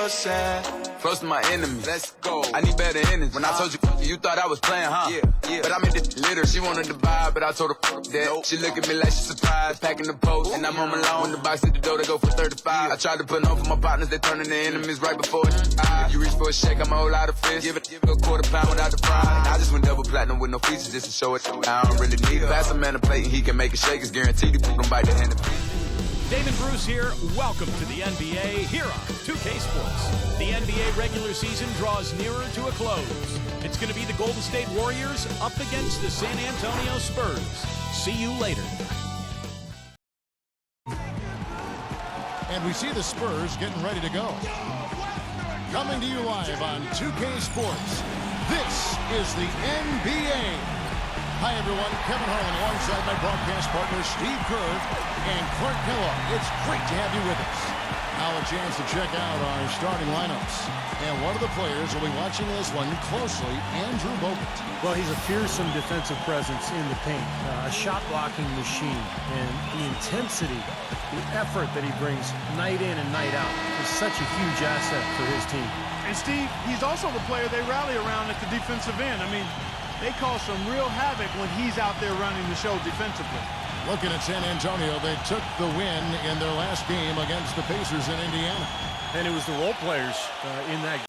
sad. Close to my enemies, let's go. I need better innings. When I told you, you thought I was playing, huh? Yeah. But I made this litter. She wanted to buy, but I told her that. Nope. She look at me like she surprised, packing the post. And I'm home alone. In the box at the door, they go for 35. I tried to put on for my partners, they turning to enemies right before it. If you reach for a shake, I'ma hold out a fist. Give it a quarter pound without the fry. I just went double platinum with no features just to show it. I don't really need it. Pass a man a plate and he can make a shake. It's guaranteed to put him bite the hand of feet. David Bruce here. Welcome to the NBA here on 2K Sports. The NBA regular season draws nearer to a close. It's going to be the Golden State Warriors up against the San Antonio Spurs. See you later. And we see the Spurs getting ready to go. Coming to you live on 2K Sports. This is the NBA. Hi, everyone. Kevin Harlan alongside my broadcast partner, Steve Kerr and Clark Kellogg. It's great to have you with us. Now a chance to check out our starting lineups. And one of the players will be watching this one closely, Andrew Bogut. Well, he's a fearsome defensive presence in the paint, a shot-blocking machine, and the intensity, the effort that he brings night in and night out is such a huge asset for his team. And, Steve, he's also the player they rally around at the defensive end. I mean, they cause some real havoc when he's out there running the show defensively. Looking at San Antonio, they took the win in their last game against the Pacers in Indiana. And it was the role players in that game.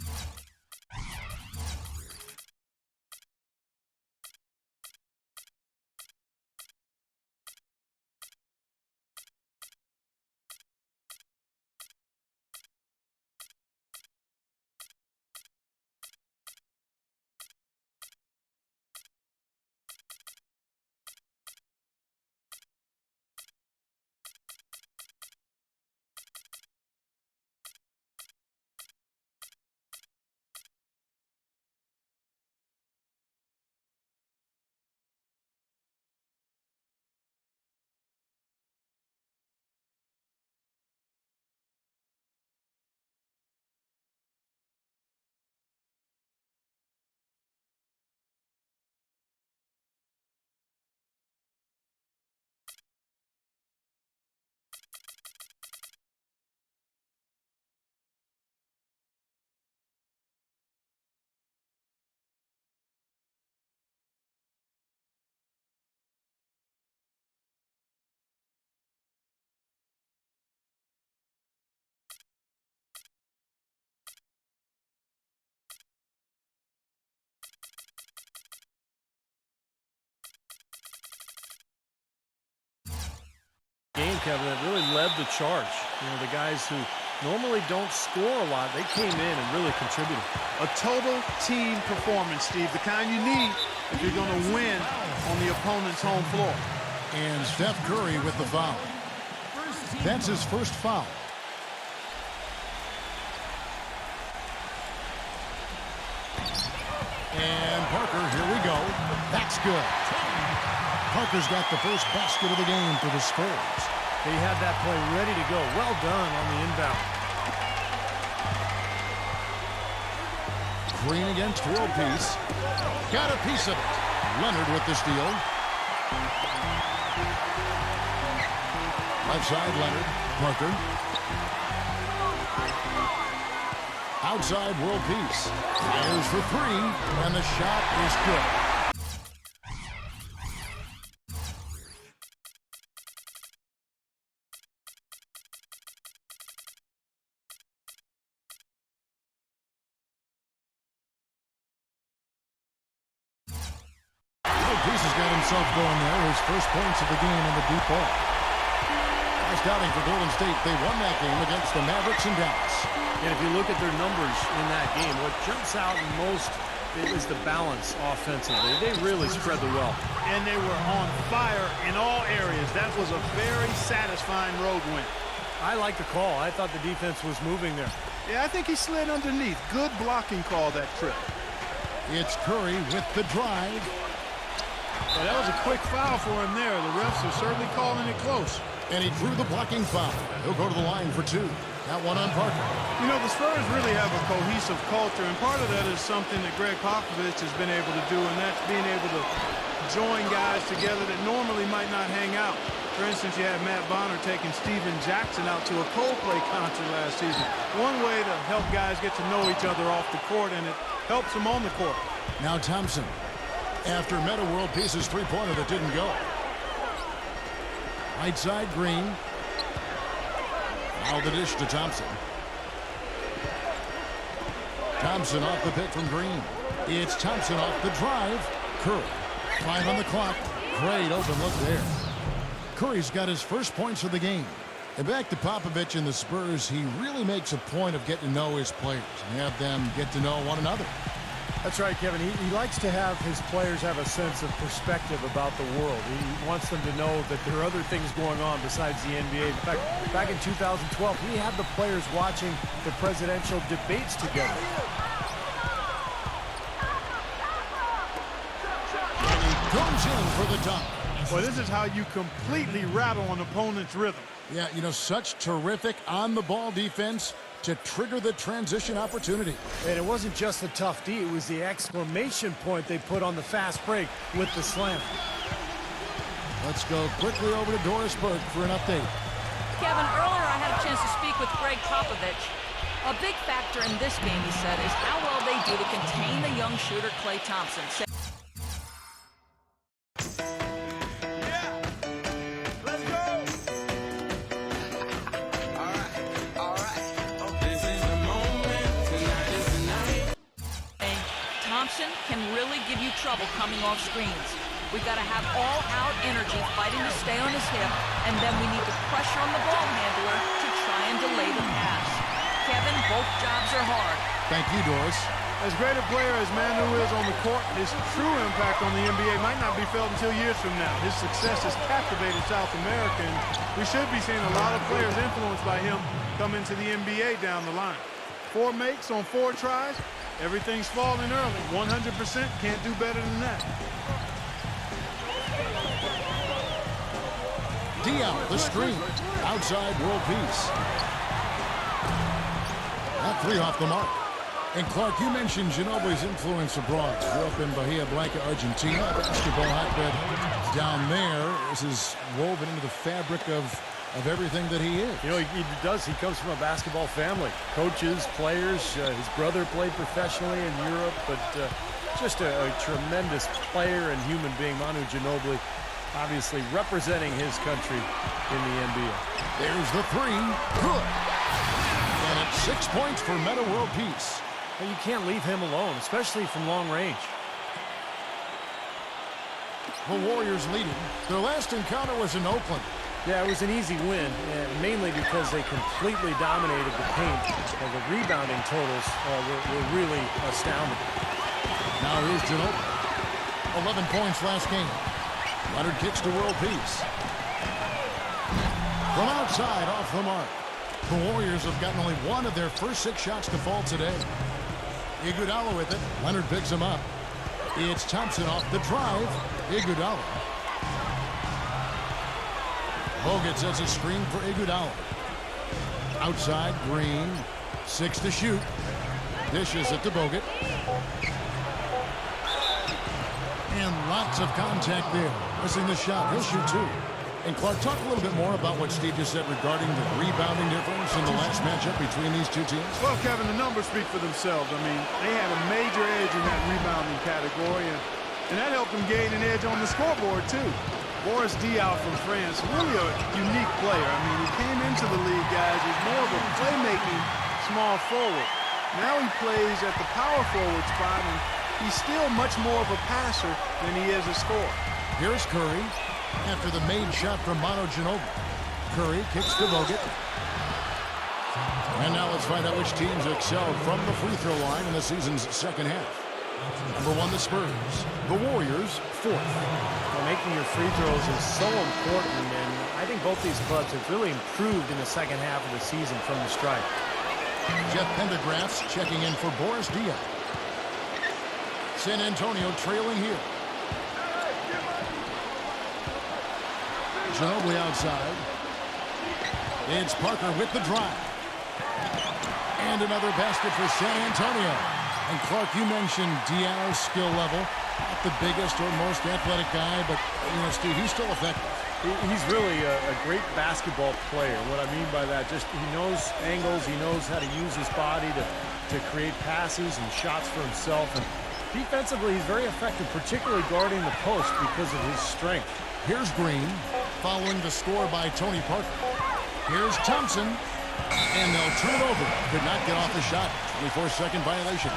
Game, Kevin, that really led the charge. You know, the guys who normally don't score a lot, they came in and really contributed. A total team performance, Steve, the kind you need if you're going to win on the opponent's home floor. And Steph Curry with the foul. That's his first foul. And Parker, here we go. That's good. Parker's got the first basket of the game for the Spurs. He had that play ready to go. Well done on the inbound. Green against World Peace. Got a piece of it. Leonard with the steal. Left side, Leonard. Parker. Outside, World Peace. Fires for three, and the shot is good. Peace has got himself going there. His first points of the game in the deep ball. Last outing for Golden State, they won that game against the Mavericks in Dallas. And if you look at their numbers in that game, what jumps out most is the balance offensively. They really spread the wealth. And they were on fire in all areas. That was a very satisfying road win. I like the call. I thought the defense was moving there. Yeah, I think he slid underneath. Good blocking call that trip. It's Curry with the drive. Well, that was a quick foul for him there. The refs are certainly calling it close. And he drew the blocking foul. He'll go to the line for two. That one on Parker. You know, the Spurs really have a cohesive culture, and part of that is something that Greg Popovich has been able to do, and that's being able to join guys together that normally might not hang out. For instance, you had Matt Bonner taking Steven Jackson out to a Coldplay concert last season. One way to help guys get to know each other off the court, and it helps them on the court. Now Thompson, after Meta World Peace's three-pointer that didn't go. Right side, Green. Now the dish to Thompson. Thompson off the pick from Green. It's Thompson off the drive. Curry, 5 on the clock. Great open look there. Curry's got his first points of the game. And back to Popovich and the Spurs, he really makes a point of getting to know his players and have them get to know one another. That's right, Kevin. He likes to have his players have a sense of perspective about the world. He wants them to know that there are other things going on besides the NBA. In fact, back in 2012, he had the players watching the presidential debates together. And he goes in for the dunk. Well, this is how you completely rattle an opponent's rhythm. Yeah, you know, such terrific on-the-ball defense to trigger the transition opportunity. And it wasn't just the tough D, it was the exclamation point they put on the fast break with the slam. Let's go quickly over to Doris Burke for an update. Kevin, earlier I had a chance to speak with Greg Popovich. A big factor in this game, he said, is how well they do to contain the young shooter Klay Thompson. Can really give you trouble coming off screens. We got to have all-out energy fighting to stay on his hip, and then we need to pressure on the ball handler to try and delay the pass. Kevin, both jobs are hard. Thank you, Doris. As great a player as Manu is on the court, his true impact on the NBA might not be felt until years from now. His success has captivated South America, and we should be seeing a lot of players influenced by him come into the NBA down the line. 4 makes on 4 tries. Everything's falling early. 100% can't do better than that. Diallo, the screen. Outside world peace. That 3 off the mark. And Clark, you mentioned Ginobili's influence abroad. Grew up in Bahia Blanca, Argentina. Basketball hotbed down there. This is woven into the fabric of everything that he is. You know, he does. He comes from a basketball family. Coaches, players. His brother played professionally in Europe, but just a tremendous player and human being. Manu Ginobili, obviously representing his country in the NBA. There's the 3. Good. And it's 6 points for Meta World Peace. Well, you can't leave him alone, especially from long range. The Warriors leading. Their last encounter was in Oakland. Yeah, it was an easy win, mainly because they completely dominated the paint. And the rebounding totals were really astounding. Now here's Ginobili. 11 points last game. Leonard kicks to world peace. From outside, off the mark. The Warriors have gotten only 1 of their first 6 shots to fall today. Iguodala with it. Leonard picks him up. It's Thompson off the drive. Iguodala. Bogut sets a screen for Iguodala. Outside, Green. 6 to shoot. Dishes it to Bogut. And lots of contact there. Missing the shot. He'll shoot 2. And Clark, talk a little bit more about what Steve just said regarding the rebounding difference in the last matchup between these 2 teams. Well, Kevin, the numbers speak for themselves. I mean, they had a major edge in that rebounding category, and that helped them gain an edge on the scoreboard, too. Boris Diaw from France, really a unique player. I mean, he came into the league, guys, as more of a playmaking small forward. Now he plays at the power forward spot, and he's still much more of a passer than he is a scorer. Here's Curry after the made shot from Manu Ginobili. Curry kicks to Bogut. And now let's find out which teams excelled from the free throw line in the season's second half. Number 1, the Spurs. The Warriors, 4th. Well, making your free throws is so important, and I think both these clubs have really improved in the second half of the season from the stripe. Jeff Pendergrass checking in for Boris Diaw. San Antonio trailing here. Ginobili outside. It's Parker with the drive. And another basket for San Antonio. And Clark, you mentioned Diaw's skill level. Not the biggest or most athletic guy, but, you know, Steve, he's still effective. He's really a great basketball player. What I mean by that, just he knows angles, he knows how to use his body to create passes and shots for himself. And defensively, he's very effective, particularly guarding the post because of his strength. Here's Green, following the score by Tony Parker. Here's Thompson, and they'll turn it over. Could not get off the shot. 24-second violation.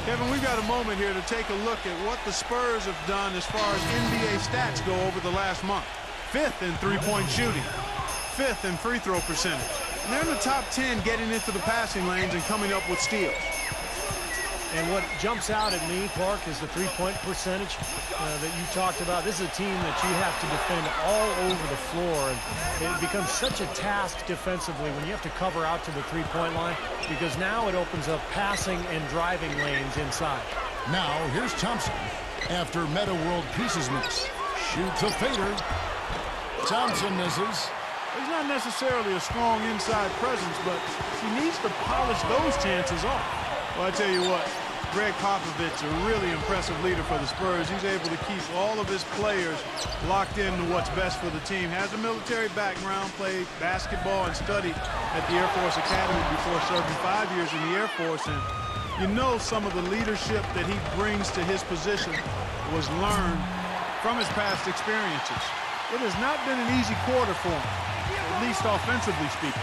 Kevin, we've got a moment here to take a look at what the Spurs have done as far as NBA stats go over the last month. 5th in three-point shooting, 5th in free throw percentage. And they're in the top 10 getting into the passing lanes and coming up with steals. And what jumps out at me, Clark, is the three-point percentage that you talked about. This is a team that you have to defend all over the floor, and it becomes such a task defensively when you have to cover out to the three-point line, because now it opens up passing and driving lanes inside. Now, here's Thompson. After Meta World Pieces miss. Shoots a fader. Thompson misses. He's not necessarily a strong inside presence, but he needs to polish those chances off. Well, I tell you what, Greg Popovich, a really impressive leader for the Spurs. He's able to keep all of his players locked into what's best for the team. Has a military background, played basketball and studied at the Air Force Academy before serving 5 years in the Air Force. And you know some of the leadership that he brings to his position was learned from his past experiences. It has not been an easy quarter for him, at least offensively speaking.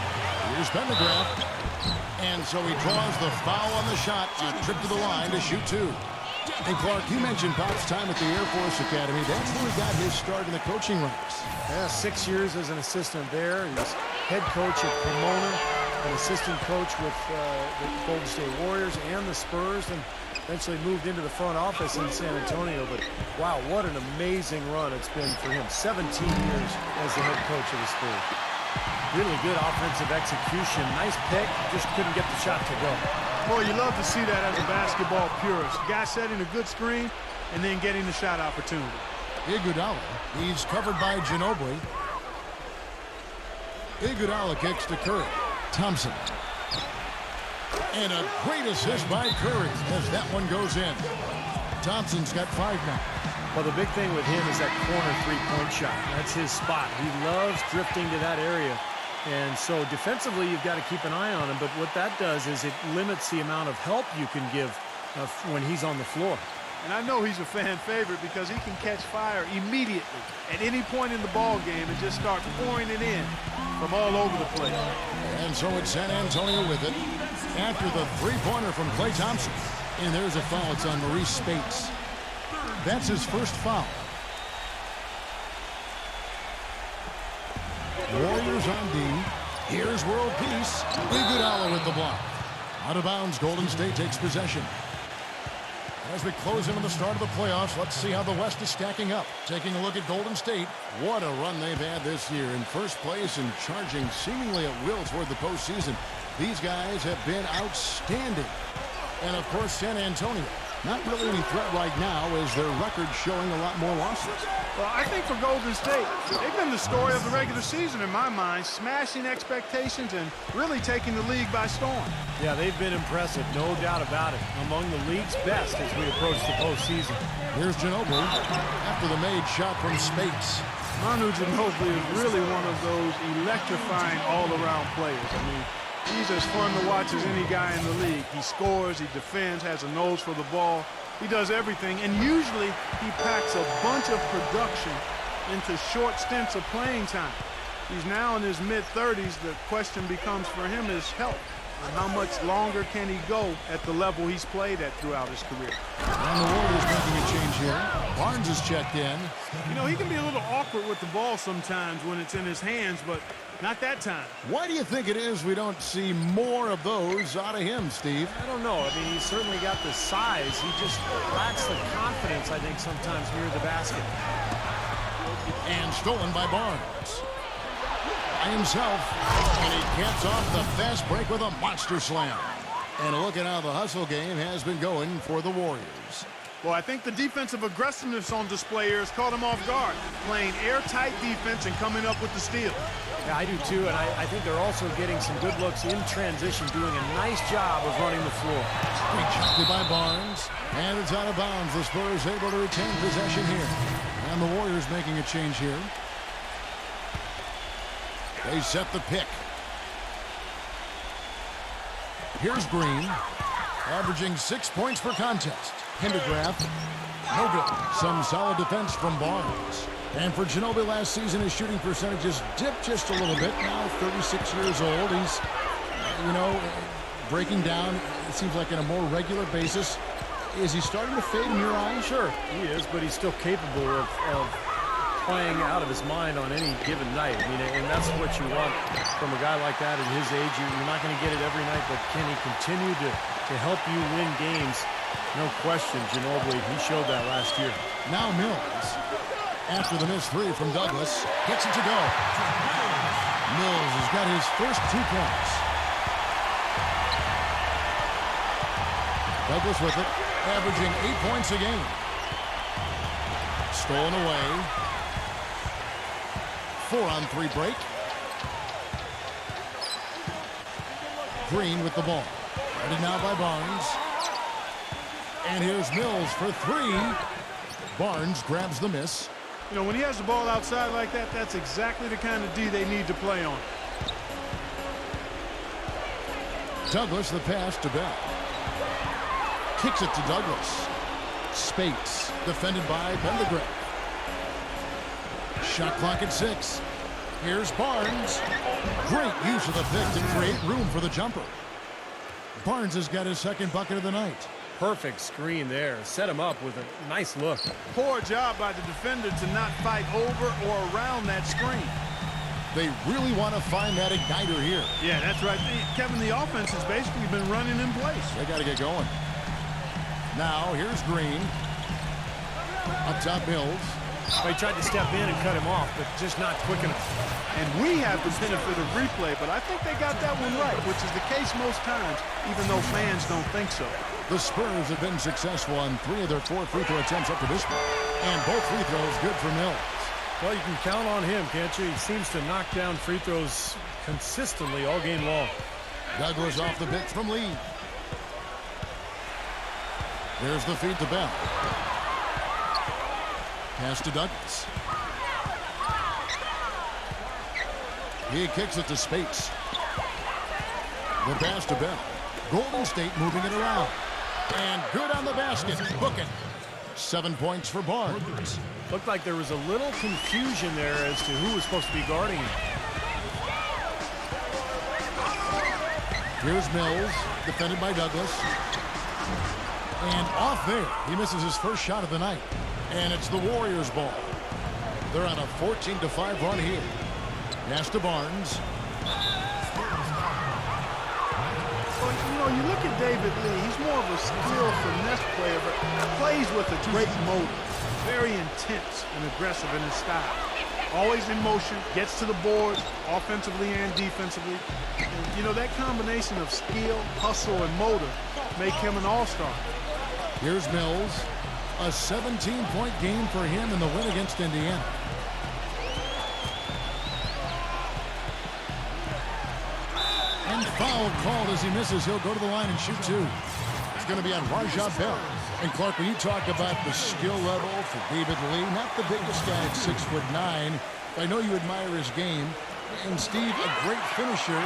Here's Pendergraft. And so he draws the foul on the shot, a trip to the line to shoot two. And Clark, you mentioned Pop's time at the Air Force Academy. That's where he got his start in the coaching ranks. Yeah, 6 years as an assistant there. He was head coach at Pomona, an assistant coach with the Golden State Warriors and the Spurs, and eventually moved into the front office in San Antonio. But wow, what an amazing run it's been for him. 17 years as the head coach of the Spurs. Really good offensive execution. Nice pick, just couldn't get the shot to go. Boy, you love to see that as a basketball purist. Guy setting a good screen and then getting the shot opportunity. Iguodala, he's covered by Ginobili. Iguodala kicks to Curry. Thompson. And a great assist by Curry as that one goes in. Thompson's got 5 now. Well, the big thing with him is that corner three-point shot. That's his spot. He loves drifting to that area. And so defensively, you've got to keep an eye on him. But what that does is it limits the amount of help you can give when he's on the floor. And I know he's a fan favorite because he can catch fire immediately at any point in the ball game and just start pouring it in from all over the place. And so it's San Antonio with it after the three-pointer from Klay Thompson. And there's a foul. It's on Maurice Spates. That's his first foul. Warriors on D. Here's world peace. Iguodala with the block. Out of bounds, Golden State takes possession. As we close in on the start of the playoffs, let's see how the West is stacking up. Taking a look at Golden State. What a run they've had this year. In first place and charging seemingly at will toward the postseason. These guys have been outstanding. And, of course, San Antonio. Not really any threat right now as their record showing a lot more losses. Well, I think for Golden State, they've been the story of the regular season in my mind, smashing expectations and really taking the league by storm. Yeah, they've been impressive, no doubt about it. Among the league's best as we approach the postseason. Here's Ginobili after the made shot from Spates. Manu Ginobili is really one of those electrifying all-around players. I mean, he's as fun to watch as any guy in the league. He scores, he defends, has a nose for the ball. He does everything, and usually he packs a bunch of production into short stints of playing time. He's now in his mid-30s. The question becomes for him is health. And how much longer can he go at the level he's played at throughout his career? And the Warriors making a change here. Barnes is checked in. You know, he can be a little awkward with the ball sometimes when it's in his hands, but not that time. Why do you think it is we don't see more of those out of him, Steve? I don't know. I mean, he's certainly got the size. He just lacks the confidence, I think, sometimes near the basket. And stolen by Barnes. By himself. And he gets off the fast break with a monster slam. And look at how the hustle game has been going for the Warriors. Well, I think the defensive aggressiveness on display here has caught him off guard. Playing airtight defense and coming up with the steal. Yeah, I do too, and I think they're also getting some good looks in transition, doing a nice job of running the floor. Rejected by Barnes, and it's out of bounds. The Spurs able to retain possession here. And the Warriors making a change here. They set the pick. Here's Green, averaging 6 points per contest. Pendergraft, no good. Some solid defense from Barnes. And for Ginobili last season, his shooting percentages dipped just a little bit. Now 36 years old. He's, breaking down, it seems like on a more regular basis. Is he starting to fade in your eyes? Sure, he is, but he's still capable of playing out of his mind on any given night. I mean, and that's what you want from a guy like that at his age. You're not going to get it every night, but can he continue to help you win games? No question, Ginobili, he showed that last year. Now Mills, after the missed three from Douglas, gets it to go. Mills has got his first 2 points. Douglas with it, averaging 8 points a game. Stolen away. 4-on-3 break. Green with the ball. Guarded now by Barnes. And here's Mills for 3. Barnes grabs the miss. When he has the ball outside like that, that's exactly the kind of D they need to play on. Douglas, the pass to Bell. Kicks it to Douglas. Spates, defended by Pendergraft. Shot clock at 6. Here's Barnes. Great use of the pick to create room for the jumper. Barnes has got his second bucket of the night. Perfect screen there. Set him up with a nice look. Poor job by the defender to not fight over or around that screen. They really want to find that igniter here. Yeah, that's right. Kevin, the offense has basically been running in place. They got to get going. Now, here's Green. Up top, Mills. Well, he tried to step in and cut him off, but just not quick enough. And we have the benefit of replay, but I think they got that one right, which is the case most times, even though fans don't think so. The Spurs have been successful on 3 of their 4 free throw attempts up to this point. And both free throws good for Mills. Well, you can count on him, can't you? He seems to knock down free throws consistently all game long. Douglas off the pitch from Lee. There's the feed to Bell. Pass to Douglas. He kicks it to Spates. The pass to Bell. Golden State moving it around. And good on the basket. Book it. 7 points for Barnes. Looked like there was a little confusion there as to who was supposed to be guarding him. Here's Mills, defended by Douglas. And off there, he misses his first shot of the night. And it's the Warriors' ball. They're on a 14-5 run here. Pass to Barnes. Well, you look at David Lee, he's more of a skill finesse player, but plays with a great motor. Very intense and aggressive in his style. Always in motion, gets to the board, offensively and defensively. And, that combination of skill, hustle, and motor make him an all-star. Here's Mills. A 17-point game for him in the win against Indiana. And foul called as he misses. He'll go to the line and shoot 2. It's going to be on Rajah Bell. And Clark, when you talk about the skill level for David Lee, not the biggest guy at 6'9", I know you admire his game. And Steve, a great finisher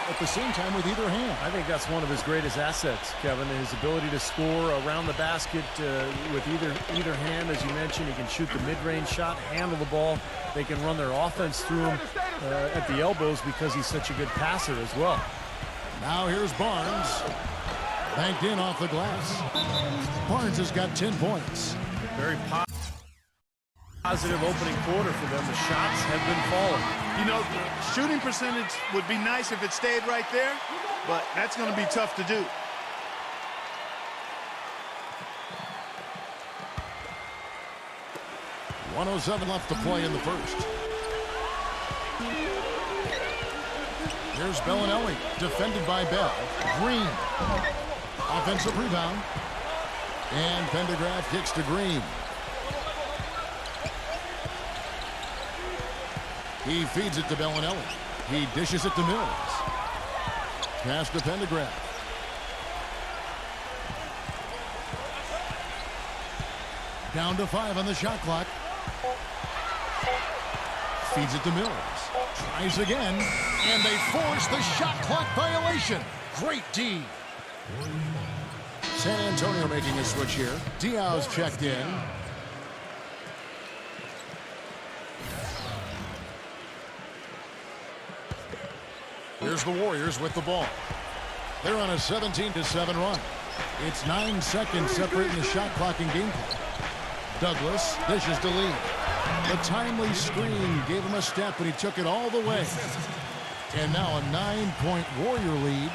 at the same time with either hand. I think that's one of his greatest assets, Kevin, his ability to score around the basket with either hand. As you mentioned, he can shoot the mid-range shot, handle the ball. They can run their offense through him at the elbows because he's such a good passer as well. Now here's Barnes. Banked in off the glass. Barnes has got 10 points. Very positive opening quarter for them. The shots have been falling. The shooting percentage would be nice if it stayed right there, but that's going to be tough to do. .107 left to play in the first. Here's Bellinelli, defended by Bell. Green. Offensive rebound. And Pendergraft kicks to Green. He feeds it to Bellinelli. He dishes it to Mills. Pass to Pendergraft. Down to 5 on the shot clock. Feeds it to Mills. Tries again, and they force the shot clock violation. Great D. San Antonio making a switch here. Diaw's checked in. Here's the Warriors with the ball. They're on a 17-7 run. It's 9 seconds separating the shot clock and game clock. Douglas dishes to Lee. The timely screen gave him a step, but he took it all the way. And now a 9-point Warrior lead.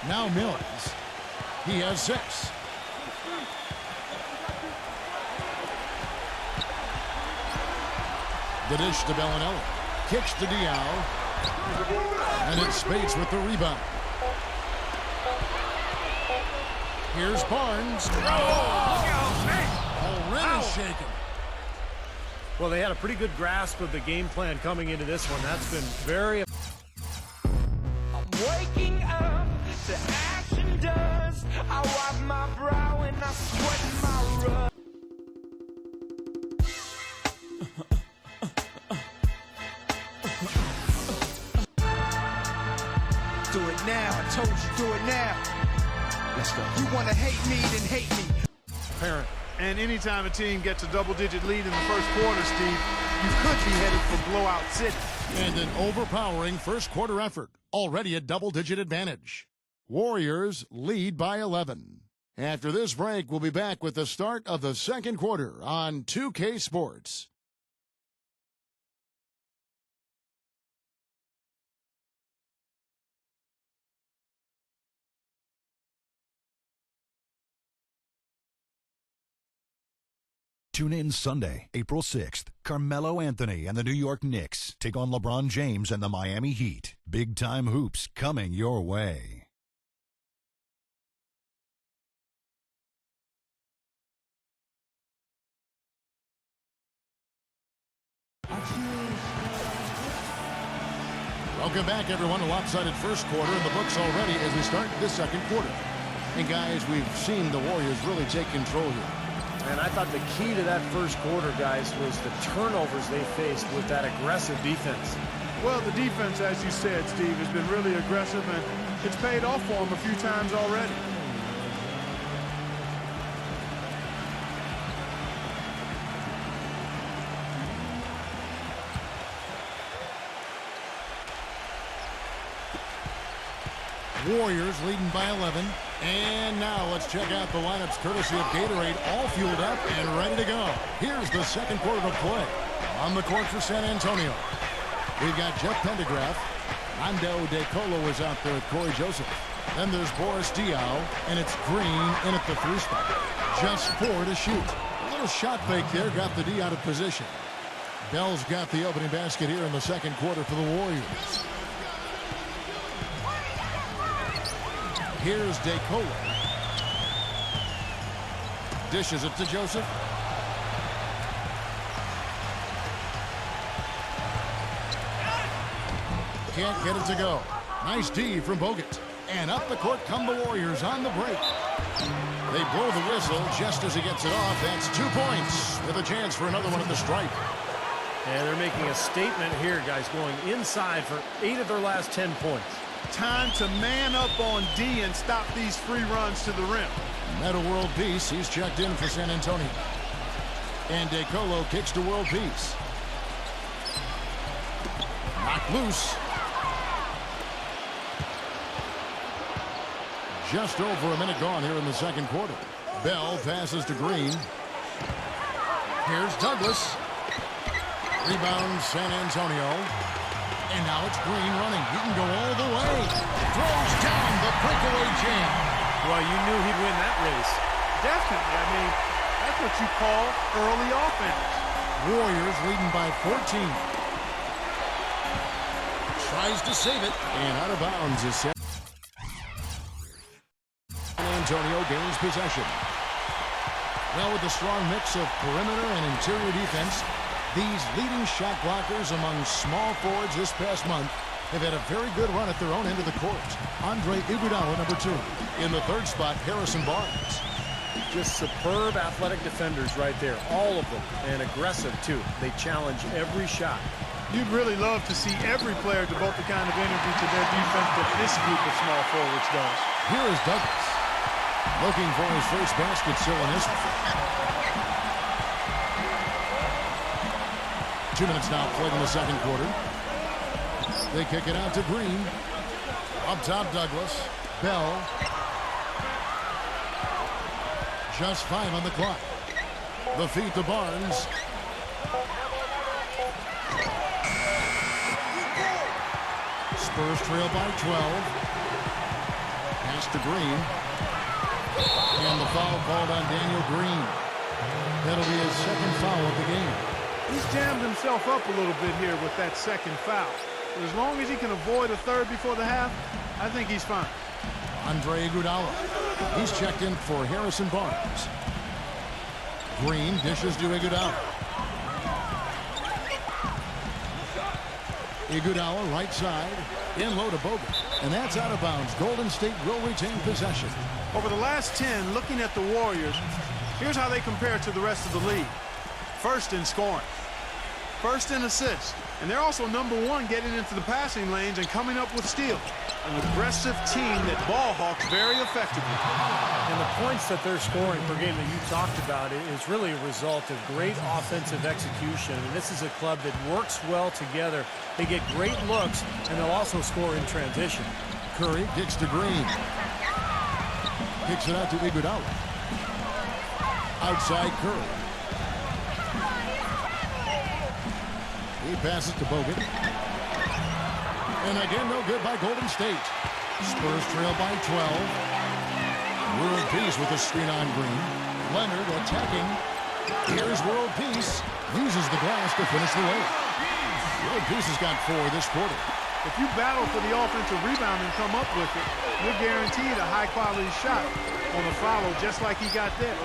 Now Mills. He has 6. The dish to Bellinelli. Kicks to Diaw. And it's Spates with the rebound. Here's Barnes. Already shaken. Well, they had a pretty good grasp of the game plan coming into this one. That's been very... I'm waking up to action dust. I wipe my brow and I sweat my rust. Do it now. I told you, do it now. Let's go. You want to hate me, then hate me. Apparent. And anytime a team gets a double-digit lead in the first quarter, Steve, you could be headed for blowout city. And an overpowering first quarter effort. Already a double-digit advantage. Warriors lead by 11. After this break, we'll be back with the start of the second quarter on 2K Sports. Tune in Sunday, April 6th. Carmelo Anthony and the New York Knicks take on LeBron James and the Miami Heat. Big-time hoops coming your way. Welcome back, everyone. A lopsided first quarter in the books already as we start this second quarter. And, guys, we've seen the Warriors really take control here. And I thought the key to that first quarter, guys, was the turnovers they faced with that aggressive defense. Well, the defense, as you said, Steve, has been really aggressive, and it's paid off for them a few times already. Warriors leading by 11. And now let's check out the lineups courtesy of Gatorade, all fueled up and ready to go. Here's the second quarter of play. On the court for San Antonio, we've got Jeff Pendergraft. Ando DeColo is out there with Corey Joseph. Then there's Boris Diaw, and it's Green in at the 3 spot. Just 4 to shoot. A little shot fake there, got the D out of position. Bell's got the opening basket here in the second quarter for the Warriors. Here's DeColo. Dishes it to Joseph. Can't get it to go. Nice D from Bogut. And up the court come the Warriors on the break. They blow the whistle just as he gets it off. That's 2 points with a chance for another one at the stripe. And they're making a statement here, guys, going inside for 8 of their last 10 points. Time to man up on D and stop these free runs to the rim. Meta World Peace, he's checked in for San Antonio. And DeColo kicks to World Peace. Knocked loose. Just over a minute gone here in the second quarter. Bell passes to Green. Here's Douglas. Rebound San Antonio. And now it's Green running. He can go all the way. Throws down the breakaway jam. Well, you knew he'd win that race. Definitely. I mean, that's what you call early offense. Warriors leading by 14. Tries to save it. And out of bounds is set. San Antonio gains possession. Well, with a strong mix of perimeter and interior defense, these leading shot blockers among small forwards this past month have had a very good run at their own end of the court. Andre Iguodala, number 2. In the 3rd spot, Harrison Barnes. Just superb athletic defenders right there, all of them, and aggressive too. They challenge every shot. You'd really love to see every player devote the kind of energy to their defense that this group of small forwards does. Here is Douglas, looking for his first basket still in this one. 2 minutes now played in the second quarter. They kick it out to Green. Up top, Douglas. Bell. Just 5 on the clock. The feed to Barnes. Spurs trail by 12. Pass to Green. And the foul called on Daniel Green. That'll be his second foul of the game. He's jammed himself up a little bit here with that second foul. But as long as he can avoid a third before the half, I think he's fine. Andre Iguodala. He's checked in for Harrison Barnes. Green dishes to Iguodala. Iguodala right side. In low to Bogut. And that's out of bounds. Golden State will retain possession. Over the last 10, looking at the Warriors, here's how they compare to the rest of the league. First in scoring. First in assists. And they're also #1 getting into the passing lanes and coming up with steals. An aggressive team that ball hawks very effectively. And the points that they're scoring per game that you talked about is really a result of great offensive execution. And this is a club that works well together. They get great looks, and they'll also score in transition. Curry kicks to Green. Kicks it out to Iguodala. Outside Curry. He passes to Bogut. And again, no good by Golden State. Spurs trail by 12. World Peace with a screen on Green. Leonard attacking. Here's World Peace. Uses the glass to finish the layup. World Peace has got 4 this quarter. If you battle for the offensive rebound and come up with it, you're guaranteed a high-quality shot on the follow, just like he got there.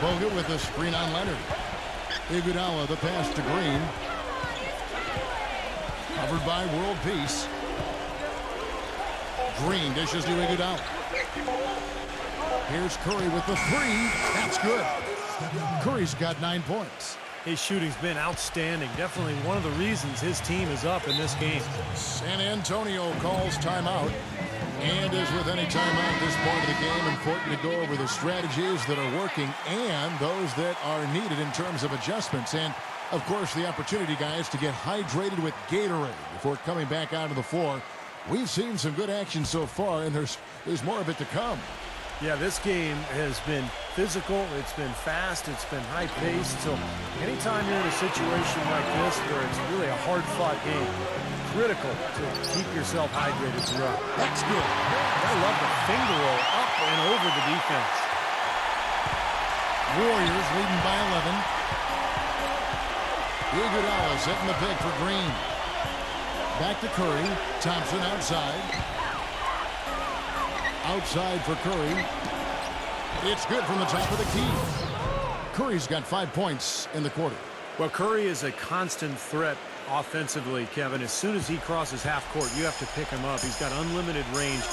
Bogut with a screen on Leonard. Iguodala, the pass to Green. Covered by World Peace. Green dishes to Iguodala. Here's Curry with the 3. That's good. Curry's got 9 points. His shooting's been outstanding. Definitely one of the reasons his team is up in this game. San Antonio calls timeout. And as with any timeout this part of the game, important to go over the strategies that are working and those that are needed in terms of adjustments. And, of course, the opportunity, guys, to get hydrated with Gatorade before coming back onto the floor. We've seen some good action so far, and there's more of it to come. Yeah, this game has been physical, it's been fast, it's been high-paced. So anytime you're in a situation like this where it's really a hard-fought game, critical to keep yourself hydrated throughout. That's good. I love the finger roll up and over the defense. Warriors leading by 11. Iguodala setting the pick for Green. Back to Curry. Thompson outside. Outside for Curry. It's good from the top of the key. Curry's got 5 points in the quarter. Well, Curry is a constant threat offensively, Kevin. As soon as he crosses half court, you have to pick him up. He's got unlimited range,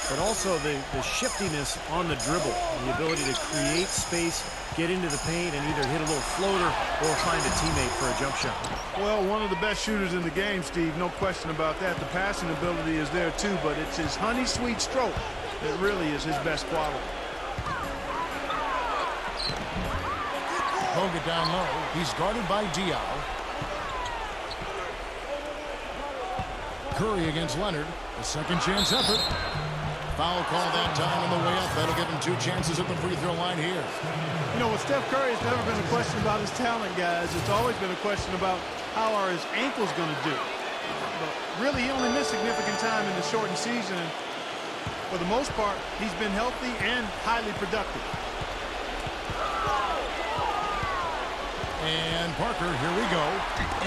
but also the shiftiness on the dribble, the ability to create space, get into the paint, and either hit a little floater or find a teammate for a jump shot. Well, one of the best shooters in the game, Steve, no question about that. The passing ability is there too, but it's his honey sweet stroke that really is his best quality. Bogut down low. He's guarded by Diaw. Curry against Leonard. A second chance effort. Foul call that time on the way up. That'll give him 2 chances at the free throw line here. You know, with Steph Curry, it's never been a question about his talent, guys. It's always been a question about how are his ankles going to do. But really, he only missed significant time in the shortened season. And for the most part, he's been healthy and highly productive. And Parker, here we go.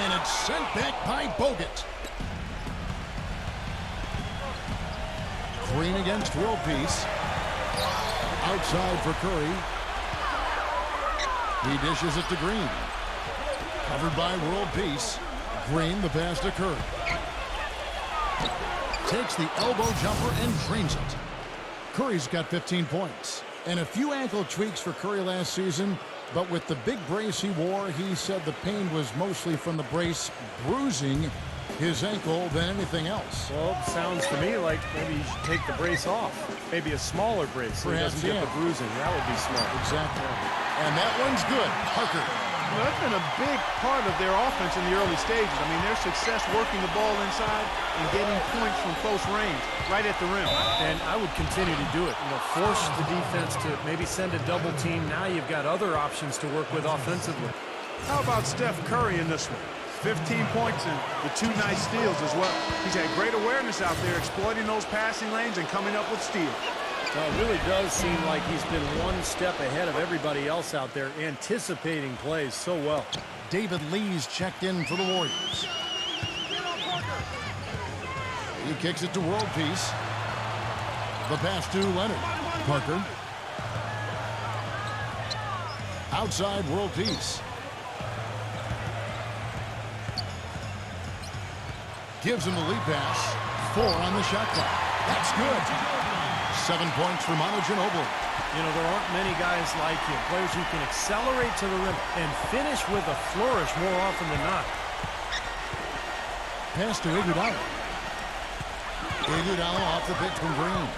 And it's sent back by Bogut. Green against World Peace. Outside for Curry. He dishes it to Green. Covered by World Peace. Green, the pass to Curry. Takes the elbow jumper and drains it. Curry's got 15 points. And a few ankle tweaks for Curry last season, but with the big brace he wore, he said the pain was mostly from the brace bruising his ankle than anything else. Well, it sounds to me like maybe you should take the brace off. Maybe a smaller brace so he doesn't get the bruising. That would be smart. Exactly. And that one's good. Parker. Well, that's been a big part of their offense in the early stages. I mean, their success working the ball inside and getting points from close range, right at the rim. And I would continue to do it. You know, force the defense to maybe send a double team. Now you've got other options to work with offensively. How about Steph Curry in this one? 15 points and the 2 nice steals as well. He's had great awareness out there, exploiting those passing lanes and coming up with steals. Well, it really does seem like he's been one step ahead of everybody else out there, anticipating plays so well. David Lee's checked in for the Warriors. He kicks it to World Peace. The pass to Leonard. Parker. Outside World Peace. Gives him the lead pass. 4 on the shot clock. That's good. 7 points for Manu Ginobili. You know, there aren't many guys like him. Players who can accelerate to the rim and finish with a flourish more often than not. Pass to Iguodala. Iguodala off the pick from Green.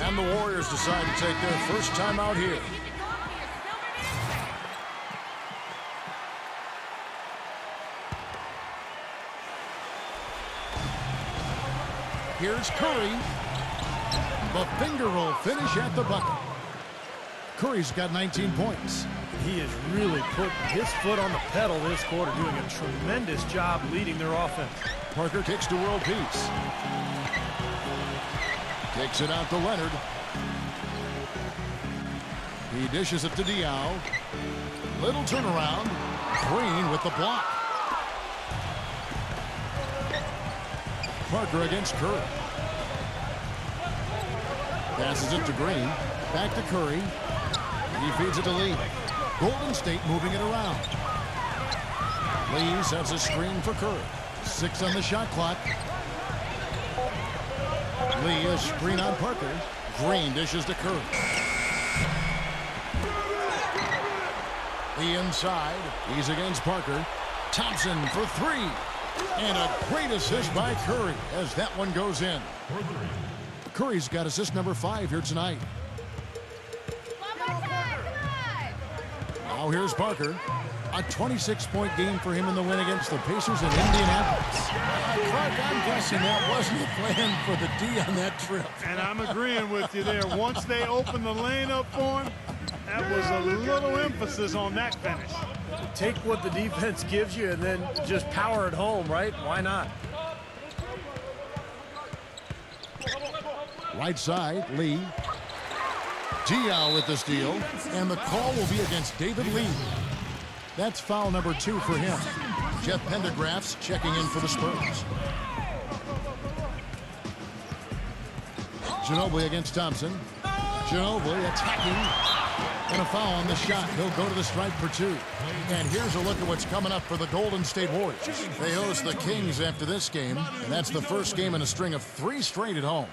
And the Warriors decide to take their first time out here. Here's Curry. The finger roll finish at the bucket. Curry's got 19 points. He has really put his foot on the pedal this quarter, doing a tremendous job leading their offense. Parker kicks to World Peace. Kicks it out to Leonard. He dishes it to Diaw. Little turnaround. Green with the block. Parker against Curry. Passes it to Green. Back to Curry. He feeds it to Lee. Golden State moving it around. Lee sets a screen for Curry. 6 on the shot clock. Lee a screen on Parker. Green dishes to Curry. Lee inside. He's against Parker. Thompson for 3. And a great assist by Curry as that one goes in. Curry's got assist number 5 here tonight. Now here's Parker. A 26-point game for him in the win against the Pacers in Indianapolis. Clark, I'm guessing that wasn't the plan for the D on that trip. And I'm agreeing with you there. Once they opened the lane up for him, that was a little emphasis on that finish. Take what the defense gives you and then just power it home, right? Why not? Right side, Lee. Diaw with the steal, and the call will be against David Lee. That's foul number 2 for him. Jeff Pendergraph's checking in for the Spurs. Ginobili against Thompson. Ginobili attacking. And a foul on the shot. He'll go to the stripe for 2. And here's a look at what's coming up for the Golden State Warriors. They host the Kings after this game, and that's the first game in a string of 3 straight at home.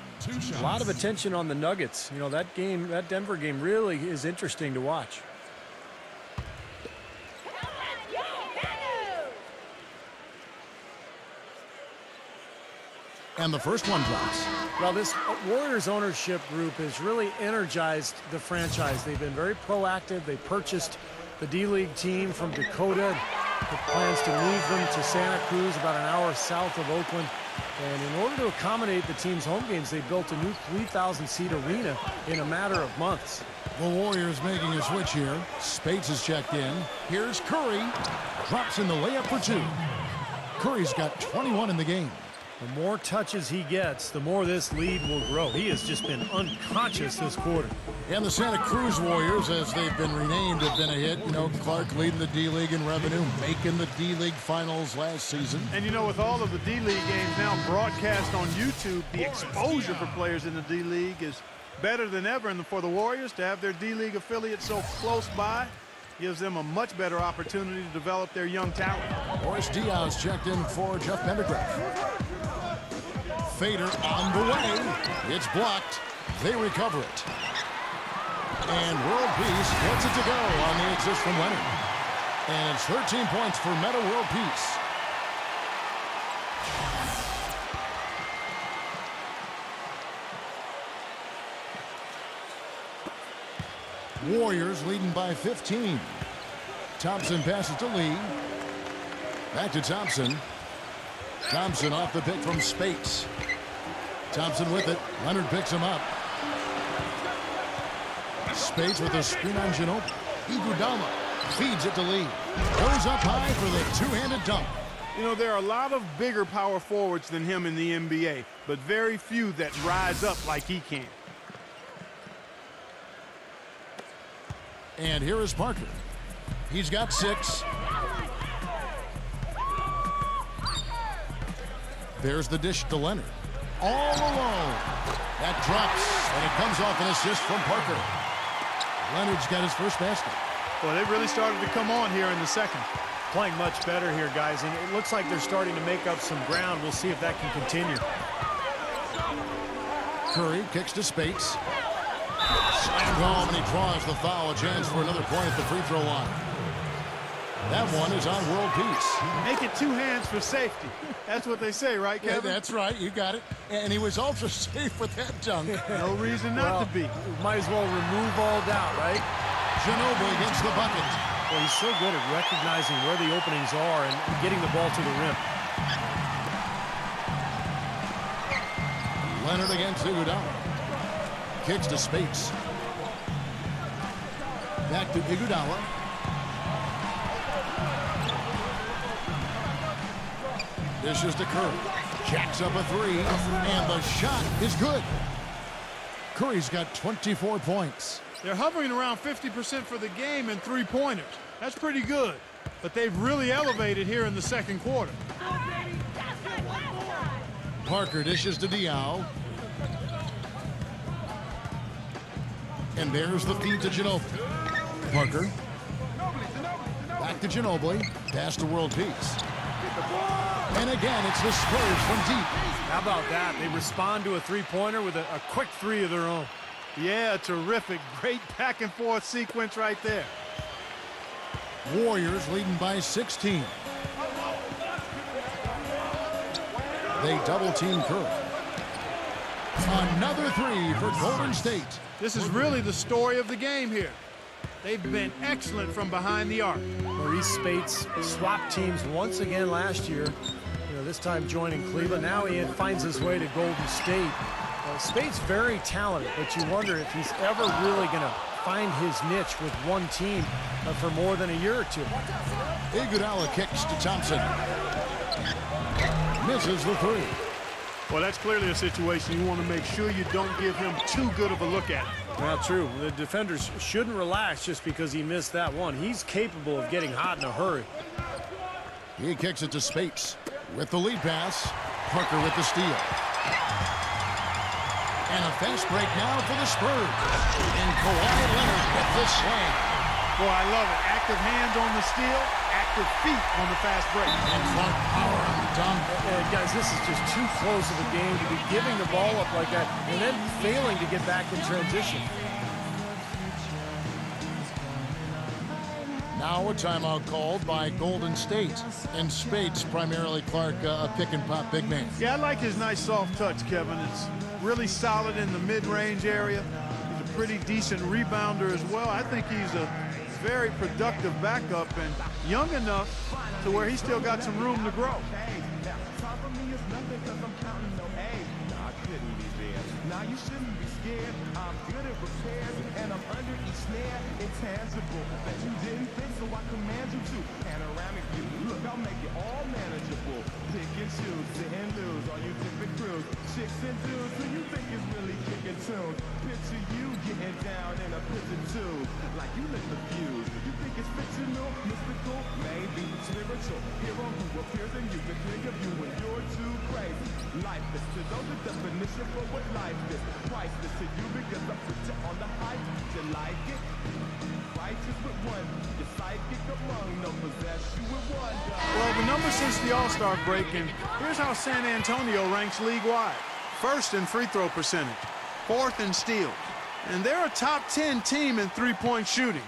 A lot of attention on the Nuggets. You know, that game, that Denver game really is interesting to watch. And the first one drops. Well, this Warriors ownership group has really energized the franchise. They've been very proactive. They purchased the D-League team from Dakota with plans to move them to Santa Cruz, about an hour south of Oakland. And in order to accommodate the team's home games, they built a new 3,000-seat arena in a matter of months. The Warriors making a switch here. Spates is checked in. Here's Curry. Drops in the layup for 2. Curry's got 21 in the game. The more touches he gets, the more this lead will grow. He has just been unconscious this quarter. And the Santa Cruz Warriors, as they've been renamed, have been a hit. You know, Clark leading the D-League in revenue, making the D-League finals last season. And, you know, with all of the D-League games now broadcast on YouTube, the exposure for players in the D-League is better than ever. And for the Warriors to have their D-League affiliate so close by gives them a much better opportunity to develop their young talent. Boris Diaw's checked in for Jeff Pendergraft. fader on the way. It's blocked. They recover it. And World Peace gets it to go on the assist from Leonard. And it's 13 points for Meta World Peace. Warriors leading by 15. Thompson passes to Lee. Back to Thompson. Thompson off the pick from Spates. Thompson with it. Leonard picks him up. Spates with a screen on Ginobili. Iguodala feeds it to Lee. Goes up high for the two-handed dunk. You know, there are a lot of bigger power forwards than him in the NBA, but very few that rise up like he can. And here is Parker. He's got 6. There's the dish to Leonard. All alone. That drops, and it comes off an assist from Parker. Leonard's got his first basket. Well, they really started to come on here in the second. Playing much better here, guys, and it looks like they're starting to make up some ground. We'll see if that can continue. Curry kicks to Spates. Slammed home, and he draws the foul. A chance for another point at the free throw line. That one is on World Peace. Make it 2 hands for safety. That's what they say, right, Kevin? Yeah, that's right. You got it. And he was ultra safe with that dunk. No reason not to be. Might as well remove all doubt, right? Ginobili against the bucket. Well, he's so good at recognizing where the openings are and getting the ball to the rim. Leonard against Iguodala. Kicks to Spates. Back to Iguodala. Dishes to Curry. Jacks up a 3, and the shot is good. Curry's got 24 points. They're hovering around 50% for the game in 3-pointers. That's pretty good, but they've really elevated here in the second quarter. Parker dishes to Diaw. And there's the feed to Ginobili. Parker. Back to Ginobili. Pass to World Peace. And again, it's the Spurs from deep. How about that? They respond to a three-pointer with a quick 3 of their own. Yeah, terrific. Great back-and-forth sequence right there. Warriors leading by 16. They double-team Curry. Another 3 for Golden State. This is really the story of the game here. They've been excellent from behind the arc. Maurice Spates swapped teams once again last year. This time joining Cleveland. Now he finds his way to Golden State. Spates very talented, but you wonder if he's ever really going to find his niche with one team for more than a year or two. Iguodala kicks to Thompson. Misses the 3. Well, that's clearly a situation you want to make sure you don't give him too good of a look at. Well, true. The defenders shouldn't relax just because he missed that one. He's capable of getting hot in a hurry. He kicks it to Spates with the lead pass. Parker with the steal. And a fast break now for the Spurs. And Kawhi Leonard with the slam. Boy, I love it. Active hands on the steal, active feet on the fast break. And front power on the dunk. Guys, this is just too close of a game to be giving the ball up like that and then failing to get back in transition. Now a timeout called by Golden State. And Spates, primarily Clark, a pick-and-pop big man. Yeah, I like his nice soft touch, Kevin. It's really solid in the mid-range area. He's a pretty decent rebounder as well. I think he's a very productive backup and young enough to where he's still got some room to grow. Now you shouldn't be scared. I'm good at repairs and I'm under each snare. Intangible that you didn't think, so I command you to. Panoramic view, look, I'll make it all manageable. Pick and choose, sit and lose, all you different crews. Chicks and dudes, who you think is really kicking tunes? Picture you getting down in a prison tube, like you lit the fuse. You think it's fictional, mystical, maybe spiritual. Hero who appears in you, the think of you when you're too crazy. Lifeless to those, the definition for what life is. Priceless to you because I put you on the hype. You like it? Righteous with one, you're psychic among numbers, that's you with one. Well, the numbers since the All-Star break, and here's how San Antonio ranks league-wide. first in free throw percentage, fourth in steals, and they're a top 10 team in three-point shooting.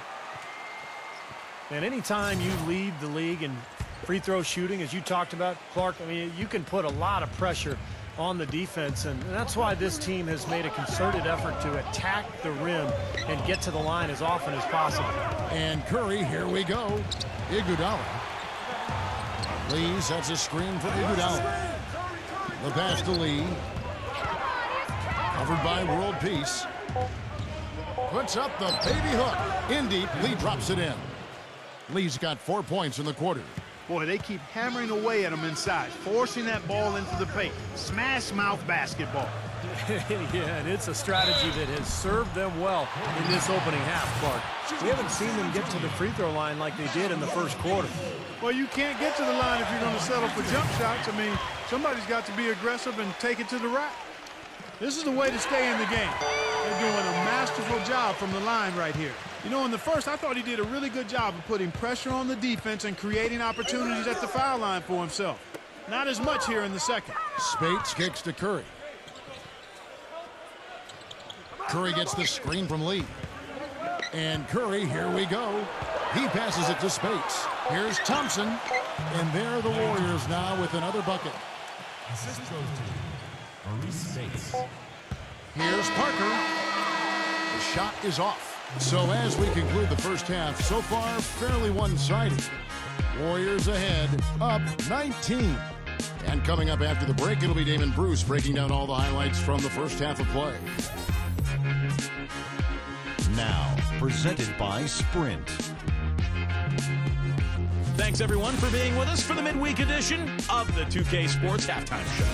And anytime you lead the league in free throw shooting, as you talked about, Clark, I mean, you can put a lot of pressure on the defense, and that's why this team has made a concerted effort to attack the rim and get to the line as often as possible. And Curry, here we go. Iguodala. Lee sets a screen for Iguodala. The pass to Lee. Covered by World Peace. Puts up the baby hook. In deep, Lee drops it in. Lee's got 4 points in the quarter. Boy, they keep hammering away at him inside, forcing that ball into the paint. Smash mouth basketball. Yeah, and it's a strategy that has served them well in this opening half, Clark. We haven't seen them get to the free throw line like they did in the first quarter. Well, you can't get to the line if you're going to settle for jump shots. I mean, somebody's got to be aggressive and take it to the rack. This is the way to stay in the game. They're doing a masterful job from the line right here. You know, in the first, I thought he did a really good job of putting pressure on the defense and creating opportunities at the foul line for himself. Not as much here in the second. Spates kicks to Curry. Curry gets the screen from Lee. And Curry, here we go. He passes it to Spates. Here's Thompson. And there are the Warriors now with another bucket. Here's Parker. The shot is off. So as we conclude the first half, so far fairly one-sided. Warriors ahead, up 19. And coming up after the break, it'll be Damon Bruce breaking down all the highlights from the first half of play. Now, presented by Sprint. Thanks, everyone, for being with us for the midweek edition of the 2K Sports Halftime Show.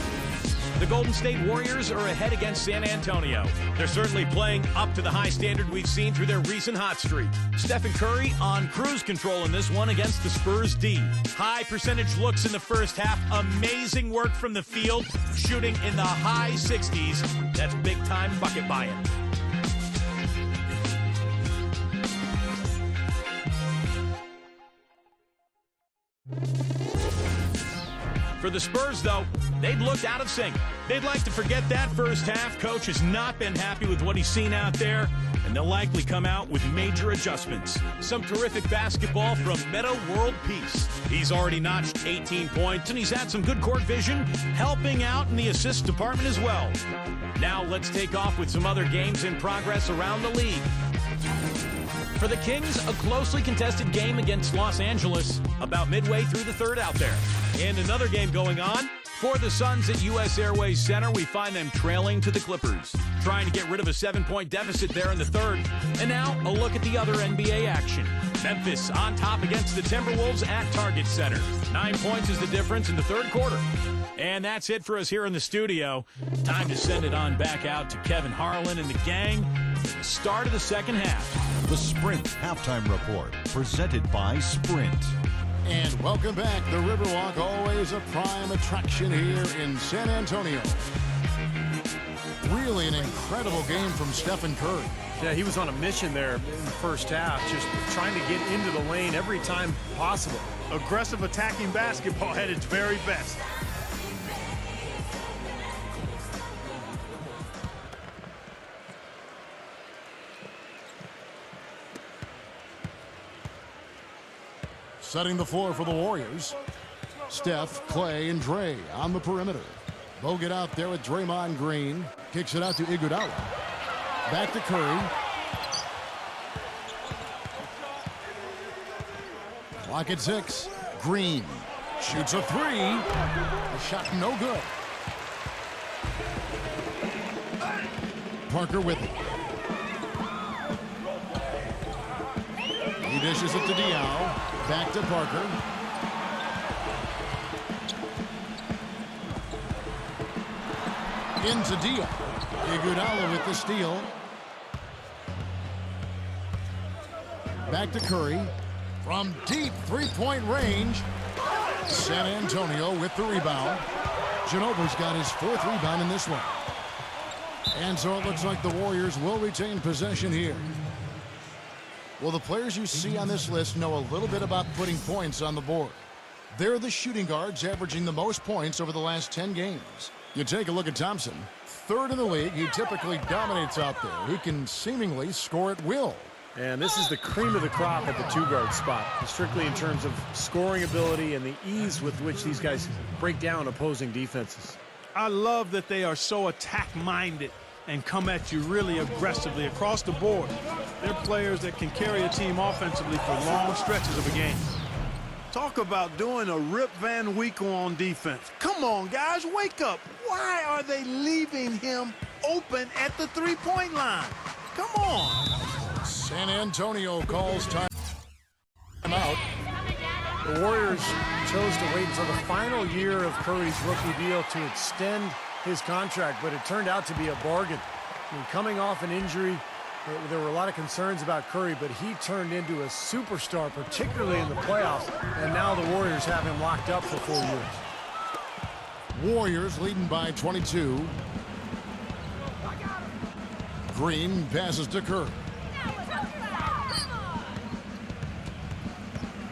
The Golden State Warriors are ahead against San Antonio. They're certainly playing up to the high standard we've seen through their recent hot streak. Stephen Curry on cruise control in this one against the Spurs D. High percentage looks in the first half. Amazing work from the field, shooting in the high 60s. That's big-time bucket by him. For the Spurs, though, they've looked out of sync. They'd like to forget that first half. Coach has not been happy with what he's seen out there, and they'll likely come out with major adjustments. Some terrific basketball from Meadow World Peace. He's already notched 18 points, and he's had some good court vision, helping out in the assist department as well. Now let's take off with some other games in progress around the league. For the Kings, a closely contested game against Los Angeles, about midway through the third out there. And another game going on. For the Suns at US Airways Center, we find them trailing to the Clippers, trying to get rid of a 7-point deficit there in the third. And now, a look at the other NBA action. Memphis on top against the Timberwolves at Target Center. 9 points is the difference in the third quarter. And that's it for us here in the studio. Time to send it on back out to Kevin Harlan and the gang for the start of the second half. The Sprint Halftime Report, presented by Sprint. And welcome back. The Riverwalk, always a prime attraction here in San Antonio. Really an incredible game from Stephen Curry. Yeah, he was on a mission there in the first half, just trying to get into the lane every time possible. Aggressive attacking basketball at its very best. Setting the floor for the Warriors. Steph, Clay, and Dre on the perimeter. Bogut out there with Draymond Green. Kicks it out to Iguodala. Back to Curry. Clock at 6. Green shoots a three. The shot no good. Parker with it. He dishes it to Diaw. Back to Parker. Into Diaw. Iguodala with the steal. Back to Curry. From deep three-point range. San Antonio with the rebound. Ginobili's got his fourth rebound in this one. And so it looks like the Warriors will retain possession here. Well, the players you see on this list know a little bit about putting points on the board. They're the shooting guards averaging the most points over the last 10 games. You take a look at Thompson. Third in the league. He typically dominates out there. He can seemingly score at will. And this is the cream of the crop at the two-guard spot, strictly in terms of scoring ability and the ease with which these guys break down opposing defenses. I love that they are so attack-minded and come at you really aggressively across the board. They're players that can carry a team offensively for long stretches of a game. Talk about doing a Rip Van Winkle on defense. Come on, guys, wake up. Why are they leaving him open at the three-point line? Come on. San Antonio calls time out. The Warriors chose to wait until the final year of Curry's rookie deal to extend his contract, but it turned out to be a bargain. I mean, coming off an injury, there were a lot of concerns about Curry, but he turned into a superstar, particularly in the playoffs, and now the Warriors have him locked up for 4 years. Warriors leading by 22. Green passes to Curry.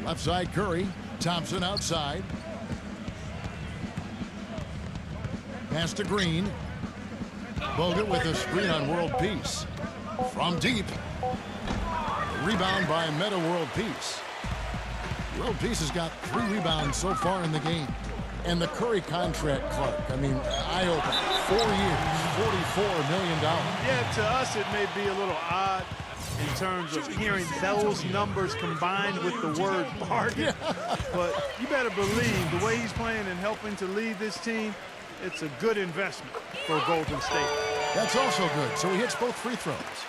Left side Curry. Thompson outside. Pass to Green. Bogut with a screen on World Peace. From deep. Rebound by Meta World Peace. World Peace has got 3 rebounds so far in the game. And the Curry contract, Clark, I mean, eye-opening. 4 years, $44 million. Yeah, to us it may be a little odd in terms of hearing those numbers combined with the word bargain. But you better believe the way he's playing and helping to lead this team, it's a good investment for Golden State. That's also good. So he hits both free throws.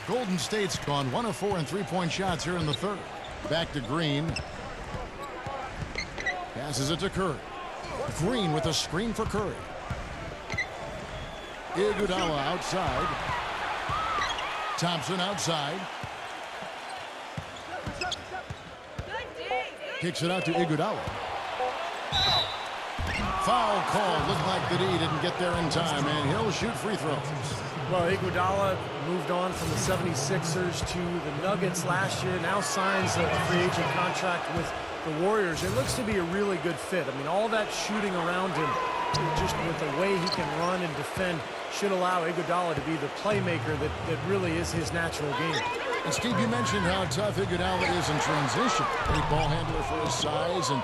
Golden State's gone 1 of 4 in three-point shots here in the third. Back to Green. Passes it to Curry. Green with a screen for Curry. Iguodala outside. Thompson outside. Kicks it out to Iguodala. Foul call. Looked like the D didn't get there in time, and he'll shoot free throws. Well, Iguodala moved on from the 76ers to the Nuggets last year, now signs a free agent contract with the Warriors. It looks to be a really good fit. I mean, all that shooting around him, just with the way he can run and defend, should allow Iguodala to be the playmaker that really is his natural game. And Steve, you mentioned how tough Iguodala is in transition. Great ball handler for his size, and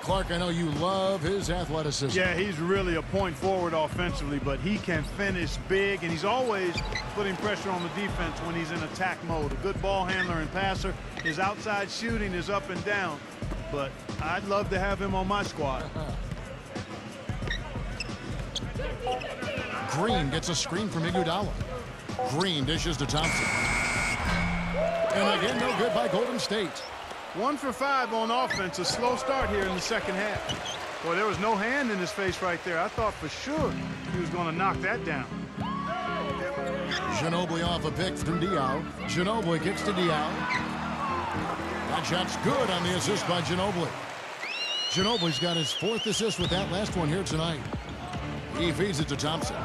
Clark, I know you love his athleticism. Yeah, he's really a point forward offensively, but he can finish big, and he's always putting pressure on the defense when he's in attack mode. A good ball handler and passer. His outside shooting is up and down, but I'd love to have him on my squad. Green gets a screen from Iguodala. Green dishes to Thompson. And again, no good by Golden State. 1 for 5 on offense. A slow start here in the second half. Boy, there was no hand in his face right there. I thought for sure he was going to knock that down. Ginobili off a pick from Diaw. Ginobili kicks to Diaw. That shot's good on the assist by Ginobili. Ginobili's got his 4th assist with that last one here tonight. He feeds it to Thompson.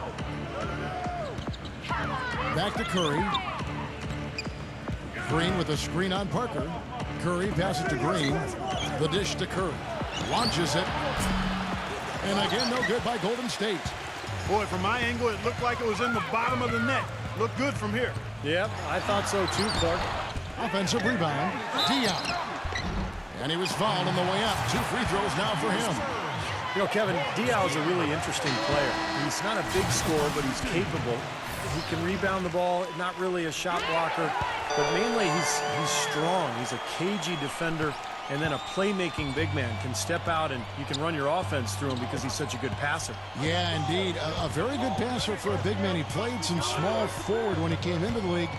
Back to Curry. Green with a screen on Parker. Curry passes to Green. The dish to Curry. Launches it. And again, no good by Golden State. Boy, from my angle, it looked like it was in the bottom of the net. Looked good from here. Yep, I thought so too, Clark. Offensive rebound. Diaw. And he was fouled on the way up. 2 free throws now for him. You know, Kevin, Diaw is a really interesting player. He's not a big scorer, but he's capable. He can rebound the ball, not really a shot blocker, but mainly he's strong. He's a cagey defender, and then a playmaking big man can step out and you can run your offense through him because he's such a good passer. Yeah, indeed. A very good passer for a big man. He played some small forward when he came into the league.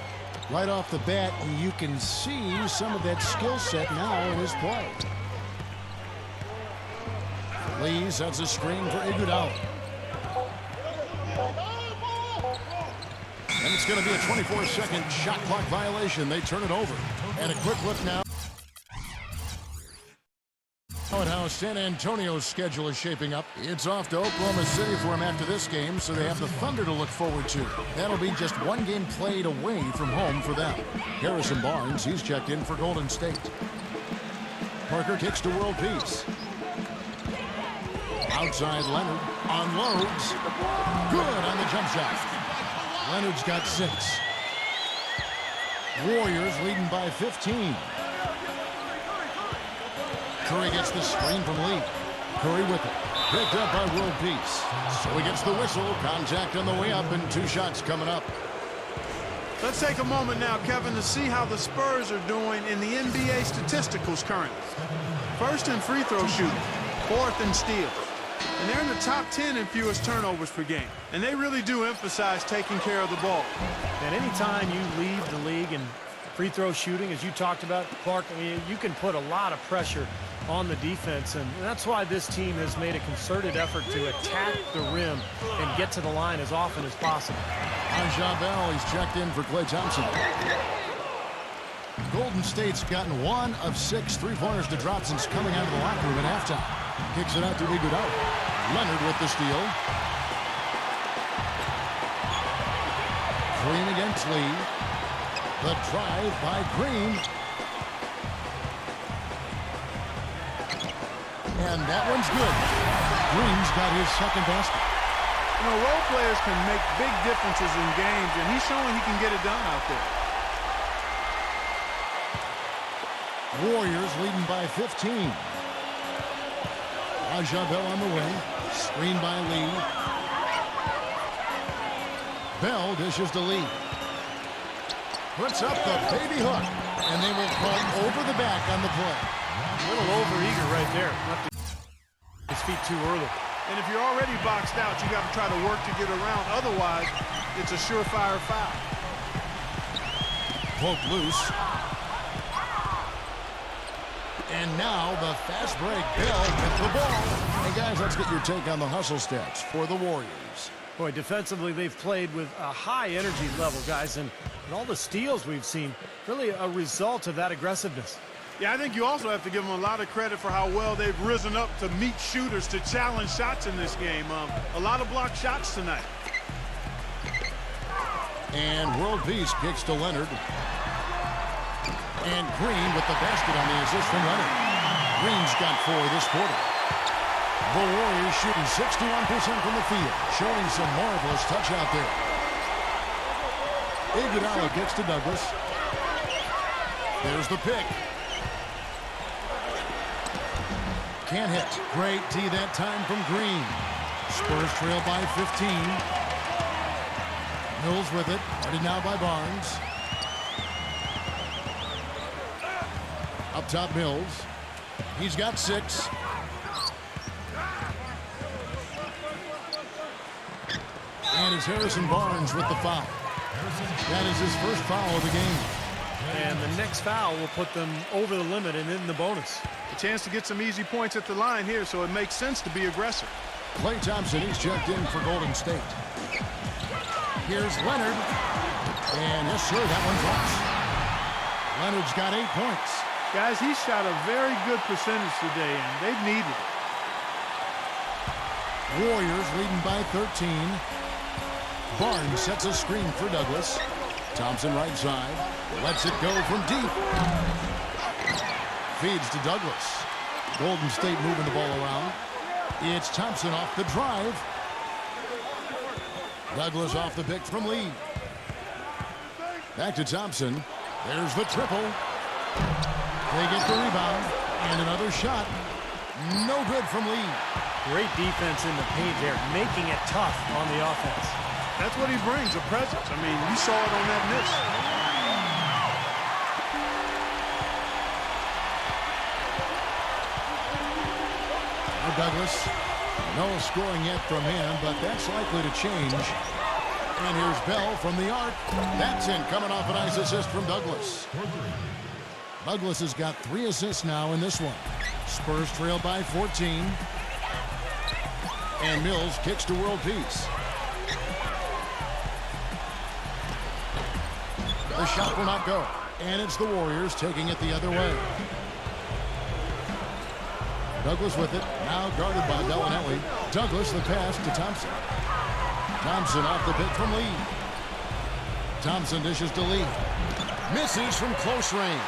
Right off the bat, and you can see some of that skill set now in his play. Lee sets a screen for Iguodala. And it's going to be a 24-second shot clock violation. They turn it over. And a quick look now at how San Antonio's schedule is shaping up. It's off to Oklahoma City for him after this game, so they have the Thunder to look forward to. That'll be just 1 game played away from home for them. Harrison Barnes, he's checked in for Golden State. Parker kicks to World Peace. Outside Leonard. Unloads. Good on the jump shot. Leonard's got 6. Warriors leading by 15. Curry gets the screen from Lee. Curry with it. Picked up by World Peace. So he gets the whistle. Contact on the way up and 2 shots coming up. Let's take a moment now, Kevin, to see how the Spurs are doing in the NBA statisticals currently. First in free throw shooting, 4th in steals. And they're in the top 10 in fewest turnovers per game. And they really do emphasize taking care of the ball. And anytime you lead the league in free throw shooting, as you talked about, Clark, I mean, you can put a lot of pressure on the defense, and that's why this team has made a concerted effort to attack the rim and get to the line as often as possible. Aja Bell, he's checked in for Klay Thompson. Golden State's gotten 1 of 6 3-pointers to drop since coming out of the locker room at halftime. Kicks it out to Iguodala. Leonard with the steal. Green against Lee. The drive by Green. And that one's good. Green's got his second basket. You know, role players can make big differences in games, and he's showing he can get it done out there. Warriors leading by 15. Aja Bell on the wing. Screen by Lee. Bell dishes to Lee. Puts up the baby hook. And they will call over the back on the play. A little over-eager right there. Left his feet too early. And if you're already boxed out, you got to try to work to get around. Otherwise, it's a surefire foul. Poke loose. And now the fast break. Bell with the ball. Hey, guys, let's get your take on the hustle stats for the Warriors. Boy, defensively, they've played with a high energy level, guys, and all the steals we've seen, really a result of that aggressiveness. Yeah, I think you also have to give them a lot of credit for how well they've risen up to meet shooters to challenge shots in this game. A lot of blocked shots tonight. And World Peace kicks to Leonard. And Green with the basket on the assist from Leonard. Green's got 4 this quarter. The Warriors shooting 61% from the field, showing some marvelous touch out there. Iguodala kicks to Douglas. There's the pick. Can't hit. Great D that time from Green. Spurs trail by 15. Mills with it. Guarded now by Barnes. Up top, Mills. He's got 6. And it's Harrison Barnes with the foul. That is his first foul of the game. And the next foul will put them over the limit and in the bonus. A chance to get some easy points at the line here, so it makes sense to be aggressive. Klay Thompson, he's checked in for Golden State. Here's Leonard. And yes, sir, that one drops. Leonard's got 8 points. Guys, he shot a very good percentage today, and they've needed it. Warriors leading by 13. Barnes sets a screen for Douglas. Thompson right side. Lets it go from deep. Feeds to Douglas. Golden State moving the ball around. It's Thompson off the drive. Douglas off the pick from Lee. Back to Thompson. There's the triple. They get the rebound. And another shot. No good from Lee. Great defense in the paint there, making it tough on the offense. That's what he brings, a presence. I mean, we saw it on that miss. Douglas, no scoring yet from him, but that's likely to change. And here's Bell from the arc. That's in, coming off a nice assist from Douglas. Douglas has got 3 assists now in this one. Spurs trail by 14. And Mills kicks to World Peace. The shot will not go. And it's the Warriors taking it the other way. Douglas with it. Now guarded by Bellinelli. Douglas the pass to Thompson. Thompson off the pick from Lee. Thompson dishes to Lee. Misses from close range.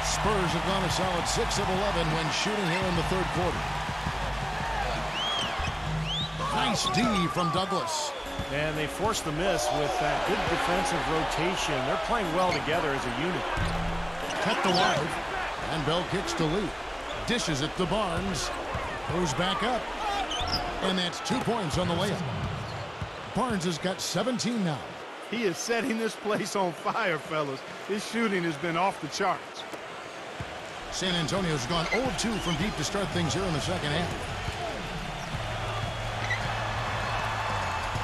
Spurs have gone a solid 6 of 11 when shooting here in the third quarter. Nice D from Douglas. And they forced the miss with that good defensive rotation. They're playing well together as a unit. Kept alive. And Bell kicks to Lee. Dishes it to Barnes. Goes back up. And that's 2 points on the layup. Barnes has got 17 now. He is setting this place on fire, fellas. His shooting has been off the charts. San Antonio's gone 0-2 from deep to start things here in the second half.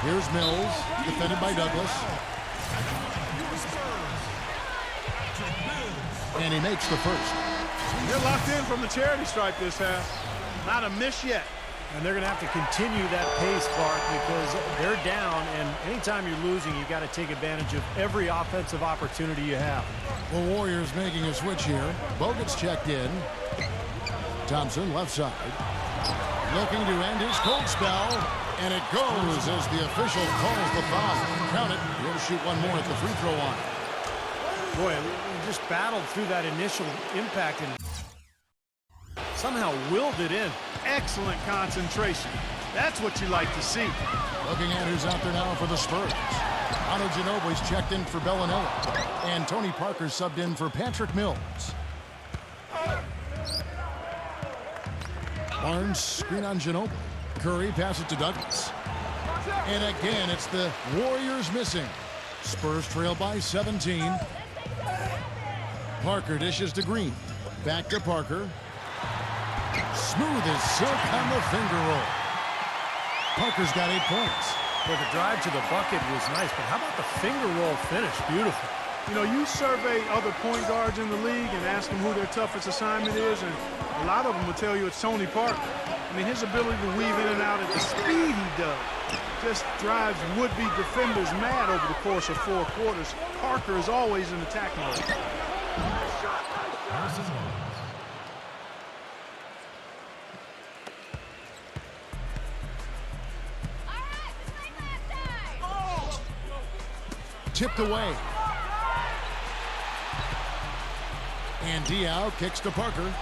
Here's Mills, defended by Douglas. And he makes the first. They're locked in from the charity stripe this half. Not a miss yet. And they're going to have to continue that pace, Clark, because they're down, and anytime you're losing, you've got to take advantage of every offensive opportunity you have. The Warriors making a switch here. Bogut's checked in. Thompson, left side. Looking to end his cold spell, and it goes as the official calls the foul. Count it. He'll shoot one more at the free throw line. Boy, we just battled through that initial impact and somehow willed it in. Excellent concentration. That's what you like to see. Looking at who's out there now for the Spurs. Otto Ginobili's checked in for Bellinelli. And Tony Parker subbed in for Patrick Mills. Barnes screen on Ginobili. Curry passes it to Douglas. And again, it's the Warriors missing. Spurs trail by 17. Parker dishes to Green. Back to Parker. Smooth as silk on the finger roll. Parker's got 8 points. But the drive to the bucket was nice, but how about the finger roll finish? Beautiful. You know, you survey other point guards in the league and ask them who their toughest assignment is, and a lot of them will tell you it's Tony Parker. I mean, his ability to weave in and out at the speed he does just drives would-be defenders mad over the course of 4 quarters. Parker is always in attack mode. Tipped away. And Diaw kicks to Parker.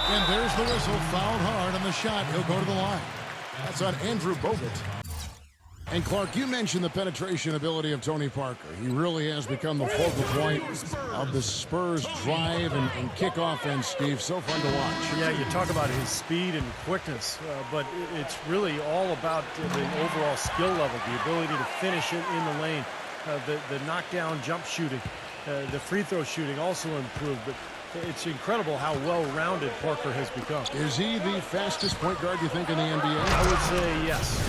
And there's the whistle. Fouled hard on the shot. He'll go to the line. That's on Andrew Bogut. And Clark, you mentioned the penetration ability of Tony Parker. He really has become the focal point of the Spurs drive and kick offense, Steve. So fun to watch. Yeah, you talk about his speed and quickness, but it's really all about the overall skill level, the ability to finish it in the lane, the knockdown jump shooting, the free throw shooting also improved. But it's incredible how well-rounded Parker has become. Is he the fastest point guard, you think, in the NBA? I would say yes.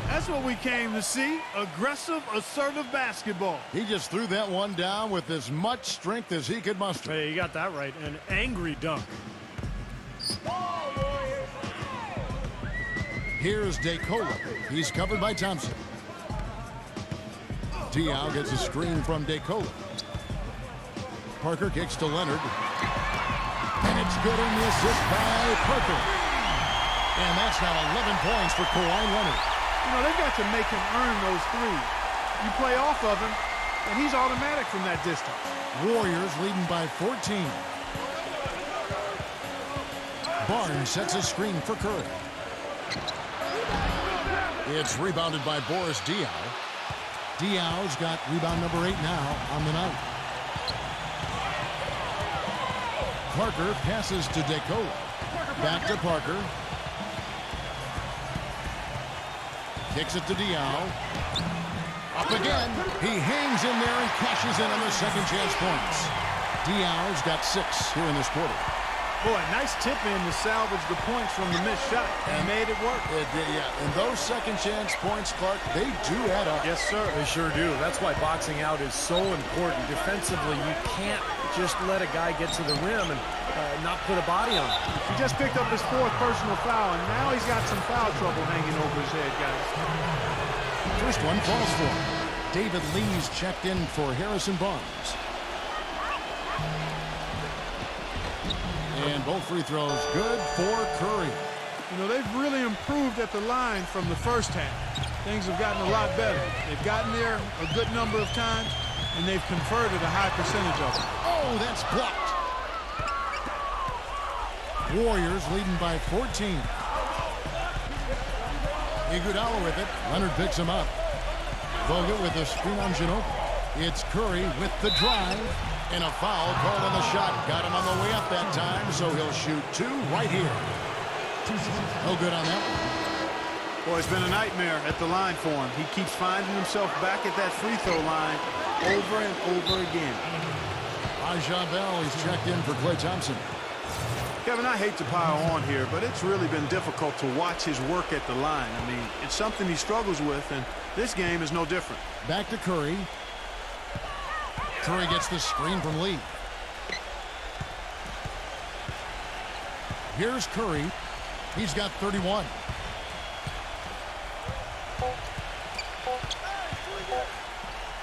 That's what we came to see. Aggressive, assertive basketball. He just threw that one down with as much strength as he could muster. Hey, you got that right. An angry dunk. Here's DeCola. He's covered by Thompson. Diaw gets a screen from DeCola. Parker kicks to Leonard. And it's good in the assist by Parker. And that's now 11 points for Kawhi Leonard. You know, they've got to make him earn those threes. You play off of him, and he's automatic from that distance. Warriors leading by 14. Barnes sets a screen for Curry. It's rebounded by Boris Diaw. Diaw's got rebound number 8 now on the night. Parker passes to DeCola. Back to Parker. Kicks it to Diaw. Up again. He hangs in there and cashes in on the second chance points. Diaw's got 6 here in this quarter. Boy, nice tip in to salvage the points from the missed shot. And made it work. It did, yeah. And those second chance points, Clark, they do add up. Yes, sir. They sure do. That's why boxing out is so important. Defensively, you can't just let a guy get to the rim and not put a body on him. He just picked up his 4th personal foul, and now he's got some foul trouble hanging over his head, guys. First one falls for him. David Lee's checked in for Harrison Barnes. And both free throws good for Curry. You know, they've really improved at the line from the first half. Things have gotten a lot better. They've gotten there a good number of times, and they've converted a high percentage of it. Oh, that's blocked. Warriors leading by 14. Iguodala with it. Leonard picks him up. Bogut with the screen on Ginobili. It's Curry with the drive. And a foul called on the shot. Got him on the way up that time, so he'll shoot 2 right here. No good on that one. Boy, it's been a nightmare at the line for him. He keeps finding himself back at that free throw line over and over again. Raja Bell, he's checked in for Klay Thompson. Kevin, I hate to pile on here, but it's really been difficult to watch his work at the line. I mean, it's something he struggles with, and this game is no different. Back to Curry. Curry gets the screen from Lee. Here's Curry. He's got 31.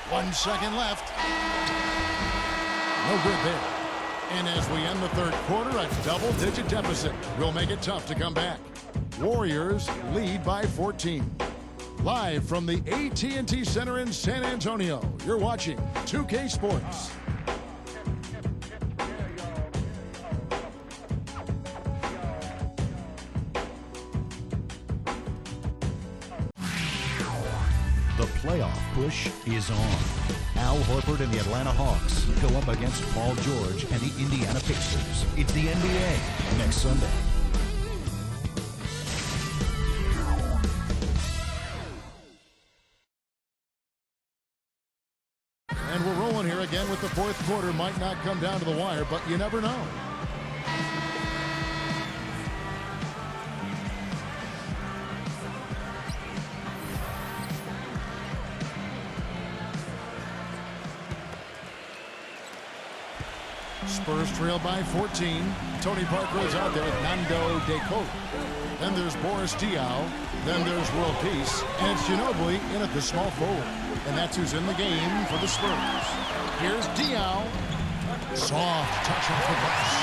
One second left. No good there. And as we end the third quarter, a double-digit deficit will make it tough to come back. Warriors lead by 14. Live from the AT&T Center in San Antonio, you're watching 2K Sports. The playoff push is on. Al Horford and the Atlanta Hawks go up against Paul George and the Indiana Pacers. It's the NBA next Sunday. And we're rolling here again with the fourth quarter. Might not come down to the wire, but you never know. Spurs trail by 14. Tony Parker is out there with Nando De Colo. Then there's Boris Diaw. Then there's World Peace. And it's Ginobili in at the small forward. And that's who's in the game for the Spurs. Here's Diaw. Soft touch off the glass.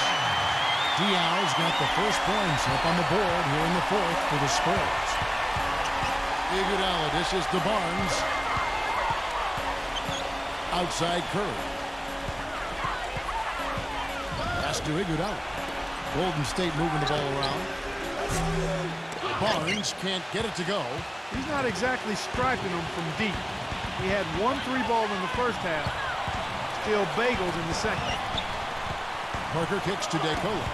Diaw's got the first points up on the board here in the fourth for the Spurs. Iguodala dishes to Barnes. Outside Curry. Pass to Iguodala. Golden State moving the ball around. Barnes can't get it to go. He's not exactly striping them from deep. He had 1 3-ball in the first half. Still bagels in the second. Parker kicks to De Colo.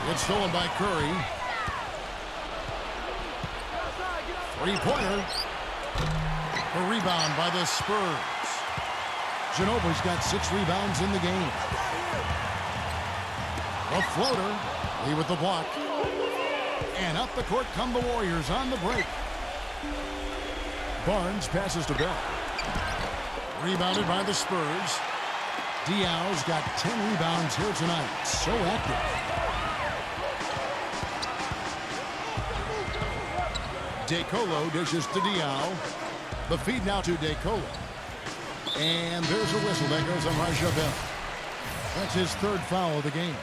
It's stolen by Curry. Three-pointer. A rebound by the Spurs. Ginobili's got 6 rebounds in the game. A floater. Lee with the block. And up the court come the Warriors on the break. Barnes passes to Bell. Rebounded by the Spurs. Diaw's got 10 rebounds here tonight. So active. De Colo dishes to Diaw. The feed now to De Colo. And there's a whistle that goes on Raja Bell. That's his 3rd foul of the game.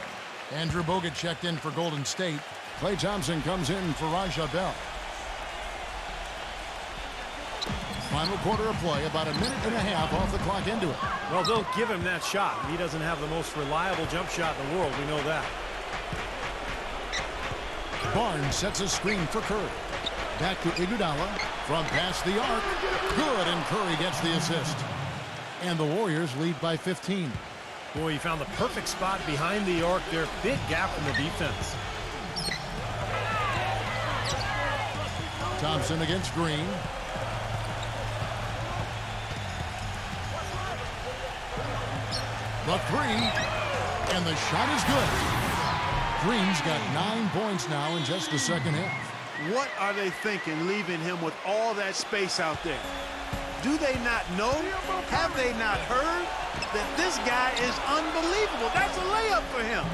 Andrew Bogut checked in for Golden State. Klay Thompson comes in for Raja Bell. Final quarter of play, about a minute and a half off the clock into it. Well, they'll give him that shot. He doesn't have the most reliable jump shot in the world. We know that. Barnes sets a screen for Curry. Back to Iguodala from past the arc. Good, and Curry gets the assist. And the Warriors lead by 15. Boy, he found the perfect spot behind the arc there. Big gap in the defense. Thompson against Green. The 3, and the shot is good. Green's got 9 points now in just the second half. What are they thinking leaving him with all that space out there? Do they not know? Have they not heard that this guy is unbelievable? That's a layup for him.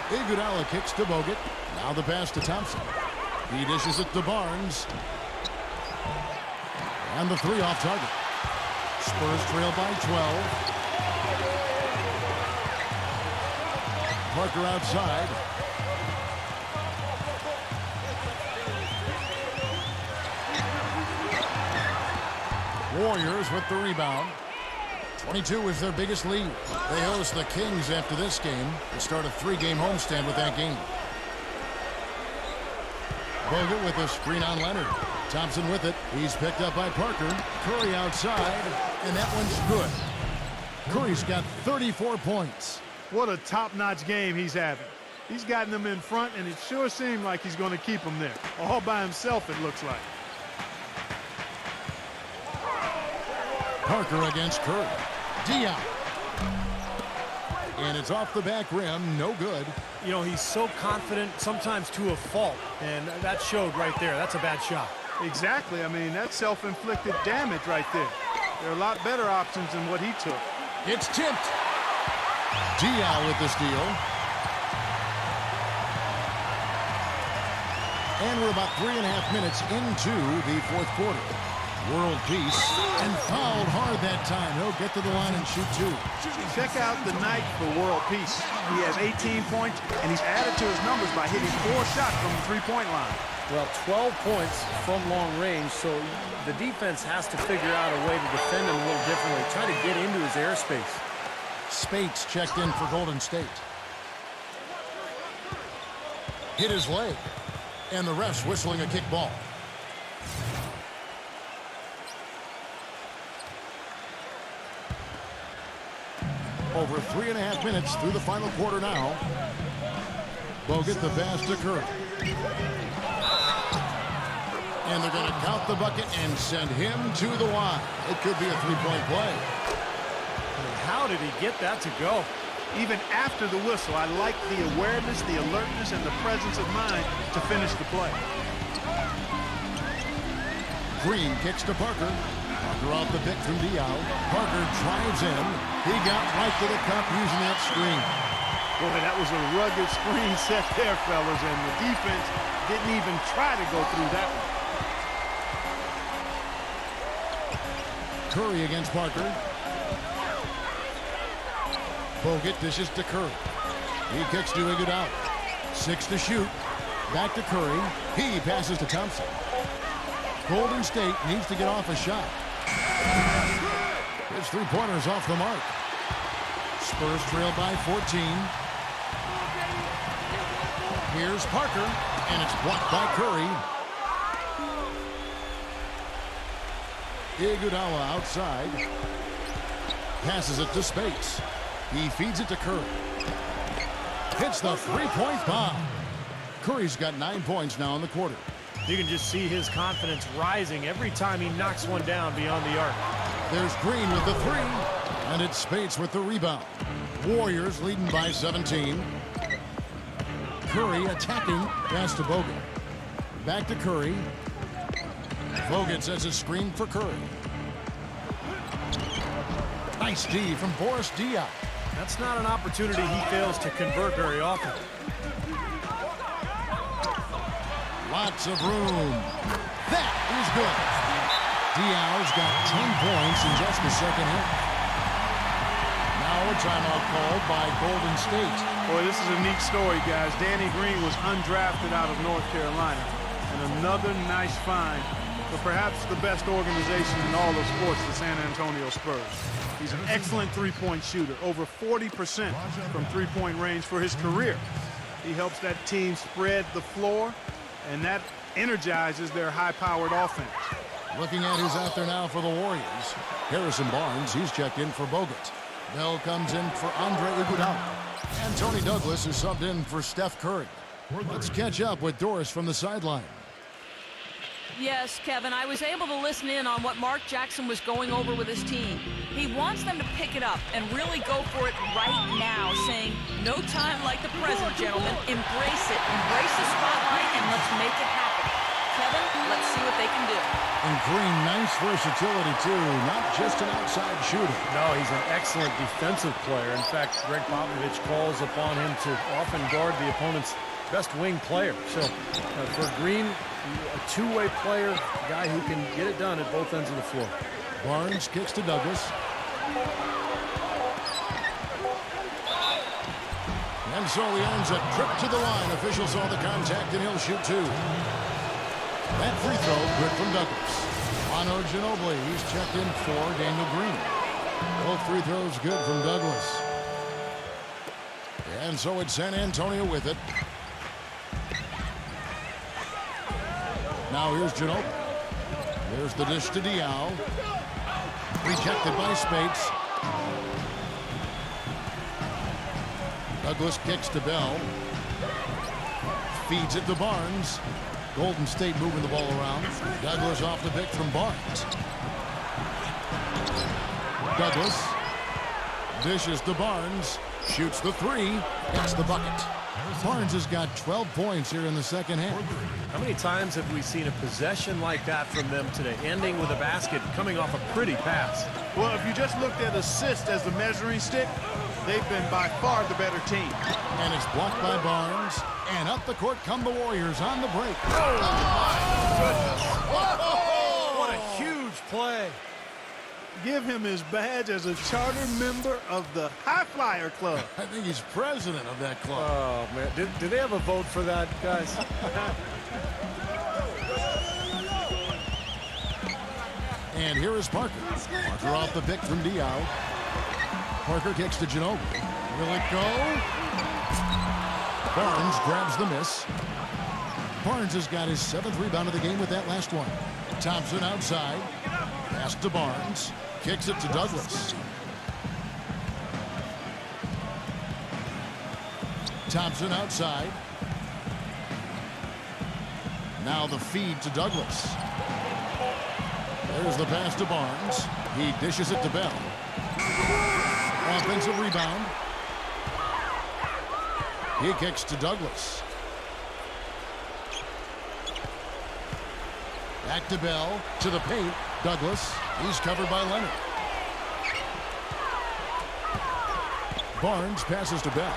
Iguodala kicks to Bogut. Now the pass to Thompson. He dishes it to Barnes. And the 3 off target. Spurs trail by 12. Parker outside. Warriors with the rebound. 22 is their biggest lead. They host the Kings after this game. They start a 3-game homestand with that game. Bogut with a screen on Leonard. Thompson with it. He's picked up by Parker. Curry outside, and that one's good. Curry's got 34 points. What a top-notch game he's having. He's gotten them in front, and it sure seemed like he's going to keep them there. All by himself, it looks like. Parker against Curry. Dion. And it's off the back rim. No good. You know, he's so confident, sometimes to a fault, and that showed right there. That's a bad shot. Exactly. I mean, that's self-inflicted damage right there. There are a lot better options than what he took. It's tipped. Dion with the steal. And we're about 3.5 minutes into the fourth quarter. World peace, and fouled hard that time. He'll get to the line and shoot 2. Check out the night for world peace. He has 18 points, and he's added to his numbers by hitting 4 shots from the three-point line. Well, 12 points from long range, so the defense has to figure out a way to defend him a little differently, try to get into his airspace. Spates checked in for Golden State. Hit his leg, and the ref's whistling a kick ball. Over 3.5 minutes through the final quarter now. Bogut the pass to Curry. And they're going to count the bucket and send him to the line. It could be a three-point play. How did he get that to go? Even after the whistle, I like the awareness, the alertness, and the presence of mind to finish the play. Green kicks to Parker. Parker off the pick from Diaw. Parker drives in. He got right to the cup using that screen. Boy, that was a rugged screen set there, fellas, and the defense didn't even try to go through that one. Curry against Parker. Bogut dishes to Curry. He kicks to Iguodala. 6 to shoot. Back to Curry. He passes to Thompson. Golden State needs to get off a shot. His three-pointer's off the mark. Spurs trail by 14. Here's Parker, and it's blocked by Curry. Iguodala outside. Passes it to Spates. He feeds it to Curry. Hits the three-point bomb. Curry's got 9 points now in the quarter. You can just see his confidence rising every time he knocks one down beyond the arc. There's Green with the 3, and it's Spates with the rebound. Warriors leading by 17. Curry attacking. Pass to Bogut. Back to Curry. Bogut sets a screen for Curry. Nice D from Boris Diaw. That's not an opportunity he fails to convert very often. Lots of room. That is good. Diaw's got 10 points in just the second half. Now a timeout called by Golden State. Boy, this is a neat story, guys. Danny Green was undrafted out of North Carolina. And another nice find for perhaps the best organization in all of sports, the San Antonio Spurs. He's an excellent three-point shooter, over 40% from three-point range for his career. He helps that team spread the floor, and that energizes their high-powered offense. Looking at who's out there now for the Warriors. Harrison Barnes, he's checked in for Bogut. Bell comes in for Andre Iguodala. And Tony Douglas is subbed in for Steph Curry. Let's catch up with Doris from the sideline. Yes, Kevin, I was able to listen in on what Mark Jackson was going over with his team. He wants them to pick it up and really go for it right now, saying, no time like the present, gentlemen. Embrace it. Embrace the spotlight, and let's make it happen. Kevin, let's see what they can do. And Green, nice versatility, too. Not just an outside shooter. No, he's an excellent defensive player. In fact, Greg Popovich calls upon him to often guard the opponent's best wing player. So for Green, a two-way player, a guy who can get it done at both ends of the floor. Barnes kicks to Douglas. And so he earns a trip to the line. Officials saw the contact, and he'll shoot 2. That free throw, good from Douglas. Manu Ginobili, he's checked in for Daniel Green. Both free throws good from Douglas. And so it's San Antonio with it. Now here's Ginobili. There's the dish to Diao. Rejected by Spates. Douglas kicks to Bell. Feeds it to Barnes. Golden State moving the ball around. Douglas off the pick from Barnes. Douglas dishes to Barnes. Shoots the three. Gets the bucket. Barnes has got 12 points here in the second half. How many times have we seen a possession like that from them today, ending with a basket coming off a pretty pass? Well, if you just looked at assists as the measuring stick, they've been by far the better team. And it's blocked by Barnes. And up the court come the Warriors on the break. Oh, my goodness. Whoa! What a huge play. Give him his badge as a charter member of the High Flyer Club. I think he's president of that club. Oh, man. Did they have a vote for that, guys? And here is Parker. Parker off the pick from Diao. Parker kicks to Ginobili. Will it go? Barnes grabs the miss. Barnes has got his 7th rebound of the game with that last one. Thompson outside. Pass to Barnes. Kicks it to Douglas. Thompson outside. Now the feed to Douglas. There's the pass to Barnes. He dishes it to Bell. Offensive rebound. He kicks to Douglas. Back to Bell. To the paint. Douglas. He's covered by Leonard. Barnes passes to Bell.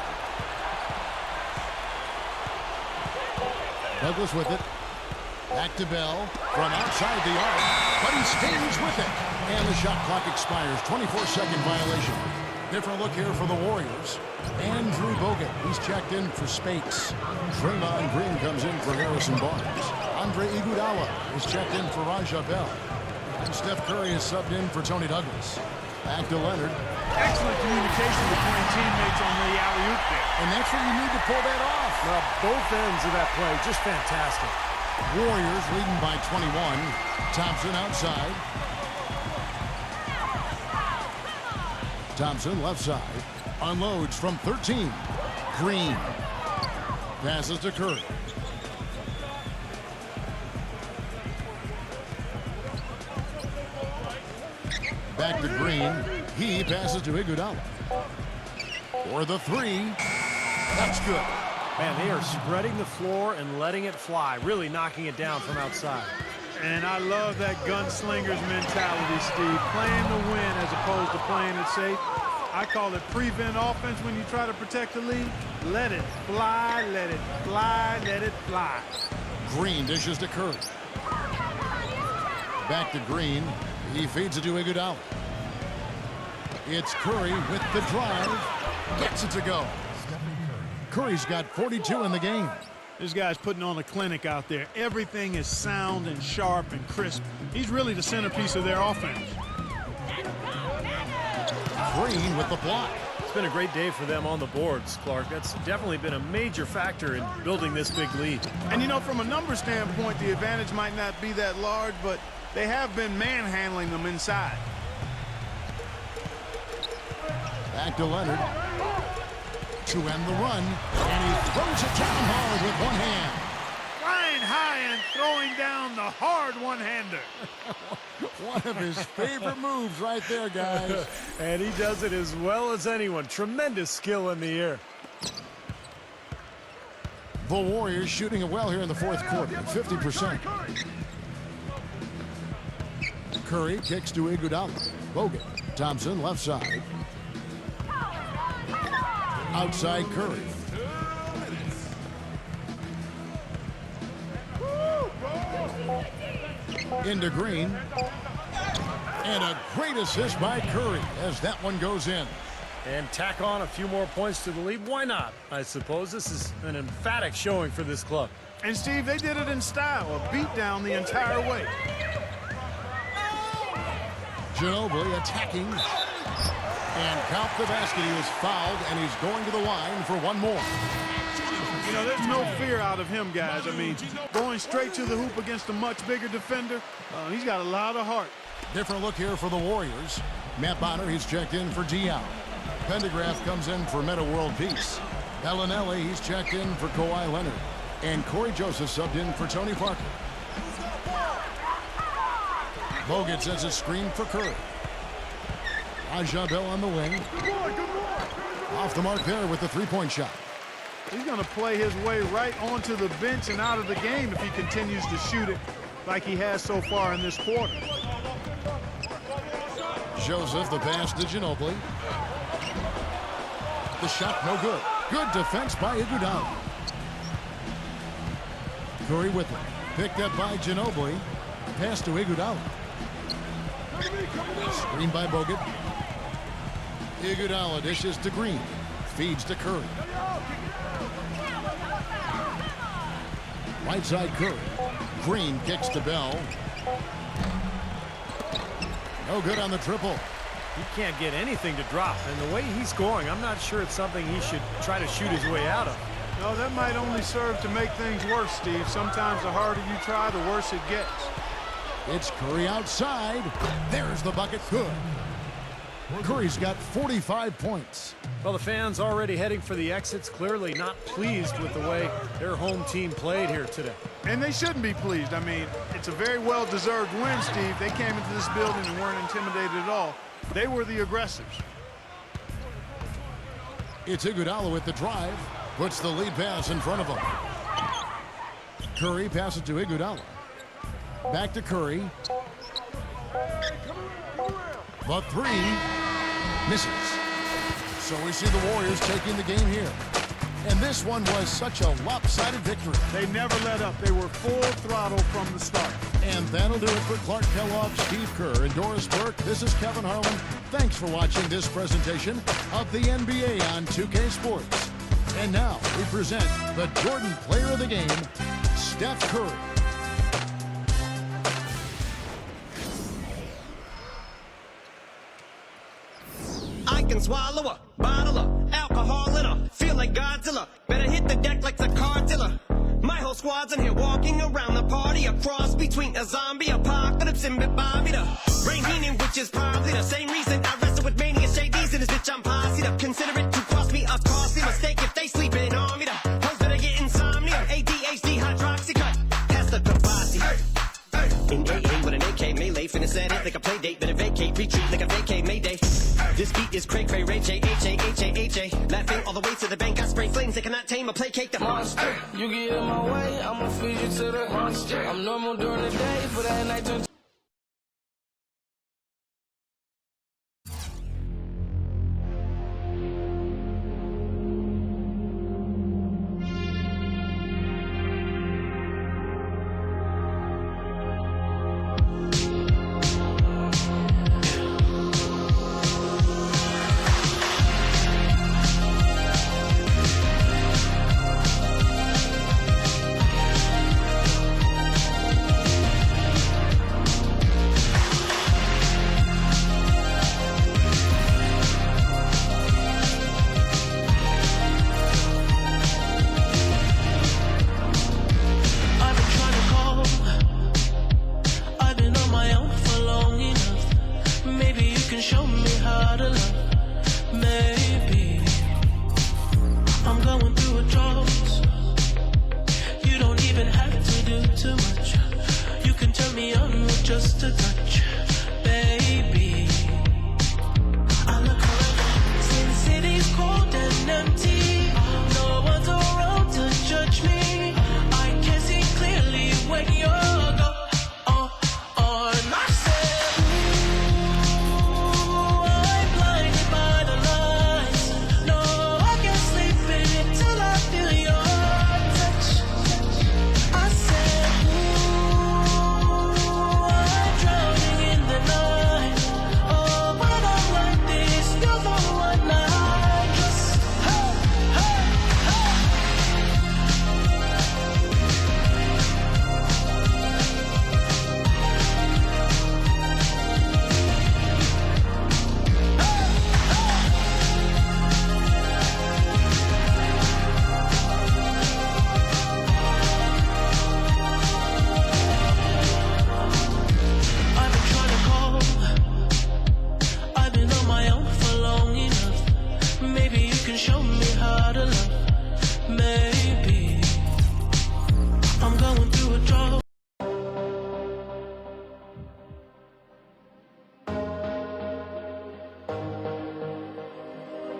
Douglas with it. Back to Bell from outside the arc, but he stays with it. And the shot clock expires. 24-second violation. Different look here for the Warriors. Andrew Bogut, he's checked in for Spates. Draymond Green comes in for Harrison Barnes. Andre Iguodala is checked in for Raja Bell. And Steph Curry is subbed in for Tony Douglas. Back to Leonard. Excellent communication between teammates on the alley-oop there. And that's what you need to pull that off. Well, both ends of that play, just fantastic. Warriors leading by 21. Thompson outside. Thompson left side. Unloads from 13. Green. Passes to Curry. Back to Green. He passes to Iguodala. For the three. That's good. Man, they are spreading the floor and letting it fly, really knocking it down from outside. And I love that gunslinger's mentality, Steve. Playing to win as opposed to playing it safe. I call it prevent offense when you try to protect the lead. Let it fly, let it fly, let it fly. Green dishes to Curry. Back to Green. He feeds it to Iguodala. It's Curry with the drive. Gets it to go. Curry's got 42 in the game. This guy's putting on a clinic out there. Everything is sound and sharp and crisp. He's really the centerpiece of their offense. Green with the block. It's been a great day for them on the boards, Clark. That's definitely been a major factor in building this big lead. And, you know, from a numbers standpoint, the advantage might not be that large, but they have been manhandling them inside. Back to Leonard. To end the run. And he throws it down hard with one hand. Flying high and throwing down the hard one-hander. One of his favorite moves right there, guys. And he does it as well as anyone. Tremendous skill in the air. The Warriors shooting it well here in the fourth quarter, 50%. Curry kicks to Iguodala. Bogut. Thompson left side. Outside Curry. Into Green. And a great assist by Curry as that one goes in. And tack on a few more points to the lead. Why not? I suppose this is an emphatic showing for this club. And, Steve, they did it in style, a beatdown the entire way. Ginobili attacking. And count the basket. He was fouled, and he's going to the line for one more. You know, there's no fear out of him, guys. I mean, going straight to the hoop against a much bigger defender, he's got a lot of heart. Different look here for the Warriors. Matt Bonner, he's checked in for Diao. Pendergraft comes in for Meta World Peace. Bellinelli, he's checked in for Kawhi Leonard. And Corey Joseph subbed in for Tony Parker. Bogut sends a screen for Curry. Raja Bell on the wing. Off the mark there with the three-point shot. He's going to play his way right onto the bench and out of the game if he continues to shoot it like he has so far in this quarter. Joseph, the pass to Ginobili. The shot no good. Good defense by Iguodala. Curry with it. Picked up by Ginobili. Pass to Iguodala. Screen by Bogut. Iguodala dishes to Green. Feeds to Curry. Right side Curry. Green kicks to Bell. No good on the triple. He can't get anything to drop, and the way he's scoring, I'm not sure it's something he should try to shoot his way out of. No, that might only serve to make things worse, Steve. Sometimes the harder you try, the worse it gets. It's Curry outside. There's the bucket. Good. Curry's got 45 points. Well, the fans already heading for the exits, clearly not pleased with the way their home team played here today. And they shouldn't be pleased. I mean, it's a very well-deserved win, Steve. They came into this building and weren't intimidated at all. They were the aggressors. It's Iguodala with the drive. Puts the lead pass in front of him. Curry passes to Iguodala. Back to Curry. The three misses. So we see the Warriors taking the game here. And this one was such a lopsided victory. They never let up. They were full throttle from the start. And that'll do it for Clark Kellogg, Steve Kerr, and Doris Burke. This is Kevin Harlan. Thanks for watching this presentation of the NBA on 2K Sports. And now we present the Jordan Player of the Game, Steph Curry. I can swallow a bottle of alcohol in her. Feel like Godzilla. Better hit the deck like the cartilla. My whole squad's in here walking around the party. A cross between a zombie apocalypse and Bobby the Brain Heenan, which is probably the same reason I wrestle with Mania Shades in this bitch. I'm posse to consider it to cost me a costly mistake if they sleeping on me. The hoes better get insomnia. ADHD hydroxy cut. Pass the Kabasi. In AA with an AK melee, finna set it like a play date, better vacate, retreat like a vacay Mayday. This beat is cray cray, Ray J, H-A, laughing all the way to the bank. I spray flames, they cannot tame or placate the monster. You get in my way, I'ma feed you to the monster. I'm normal during the day, but at night turn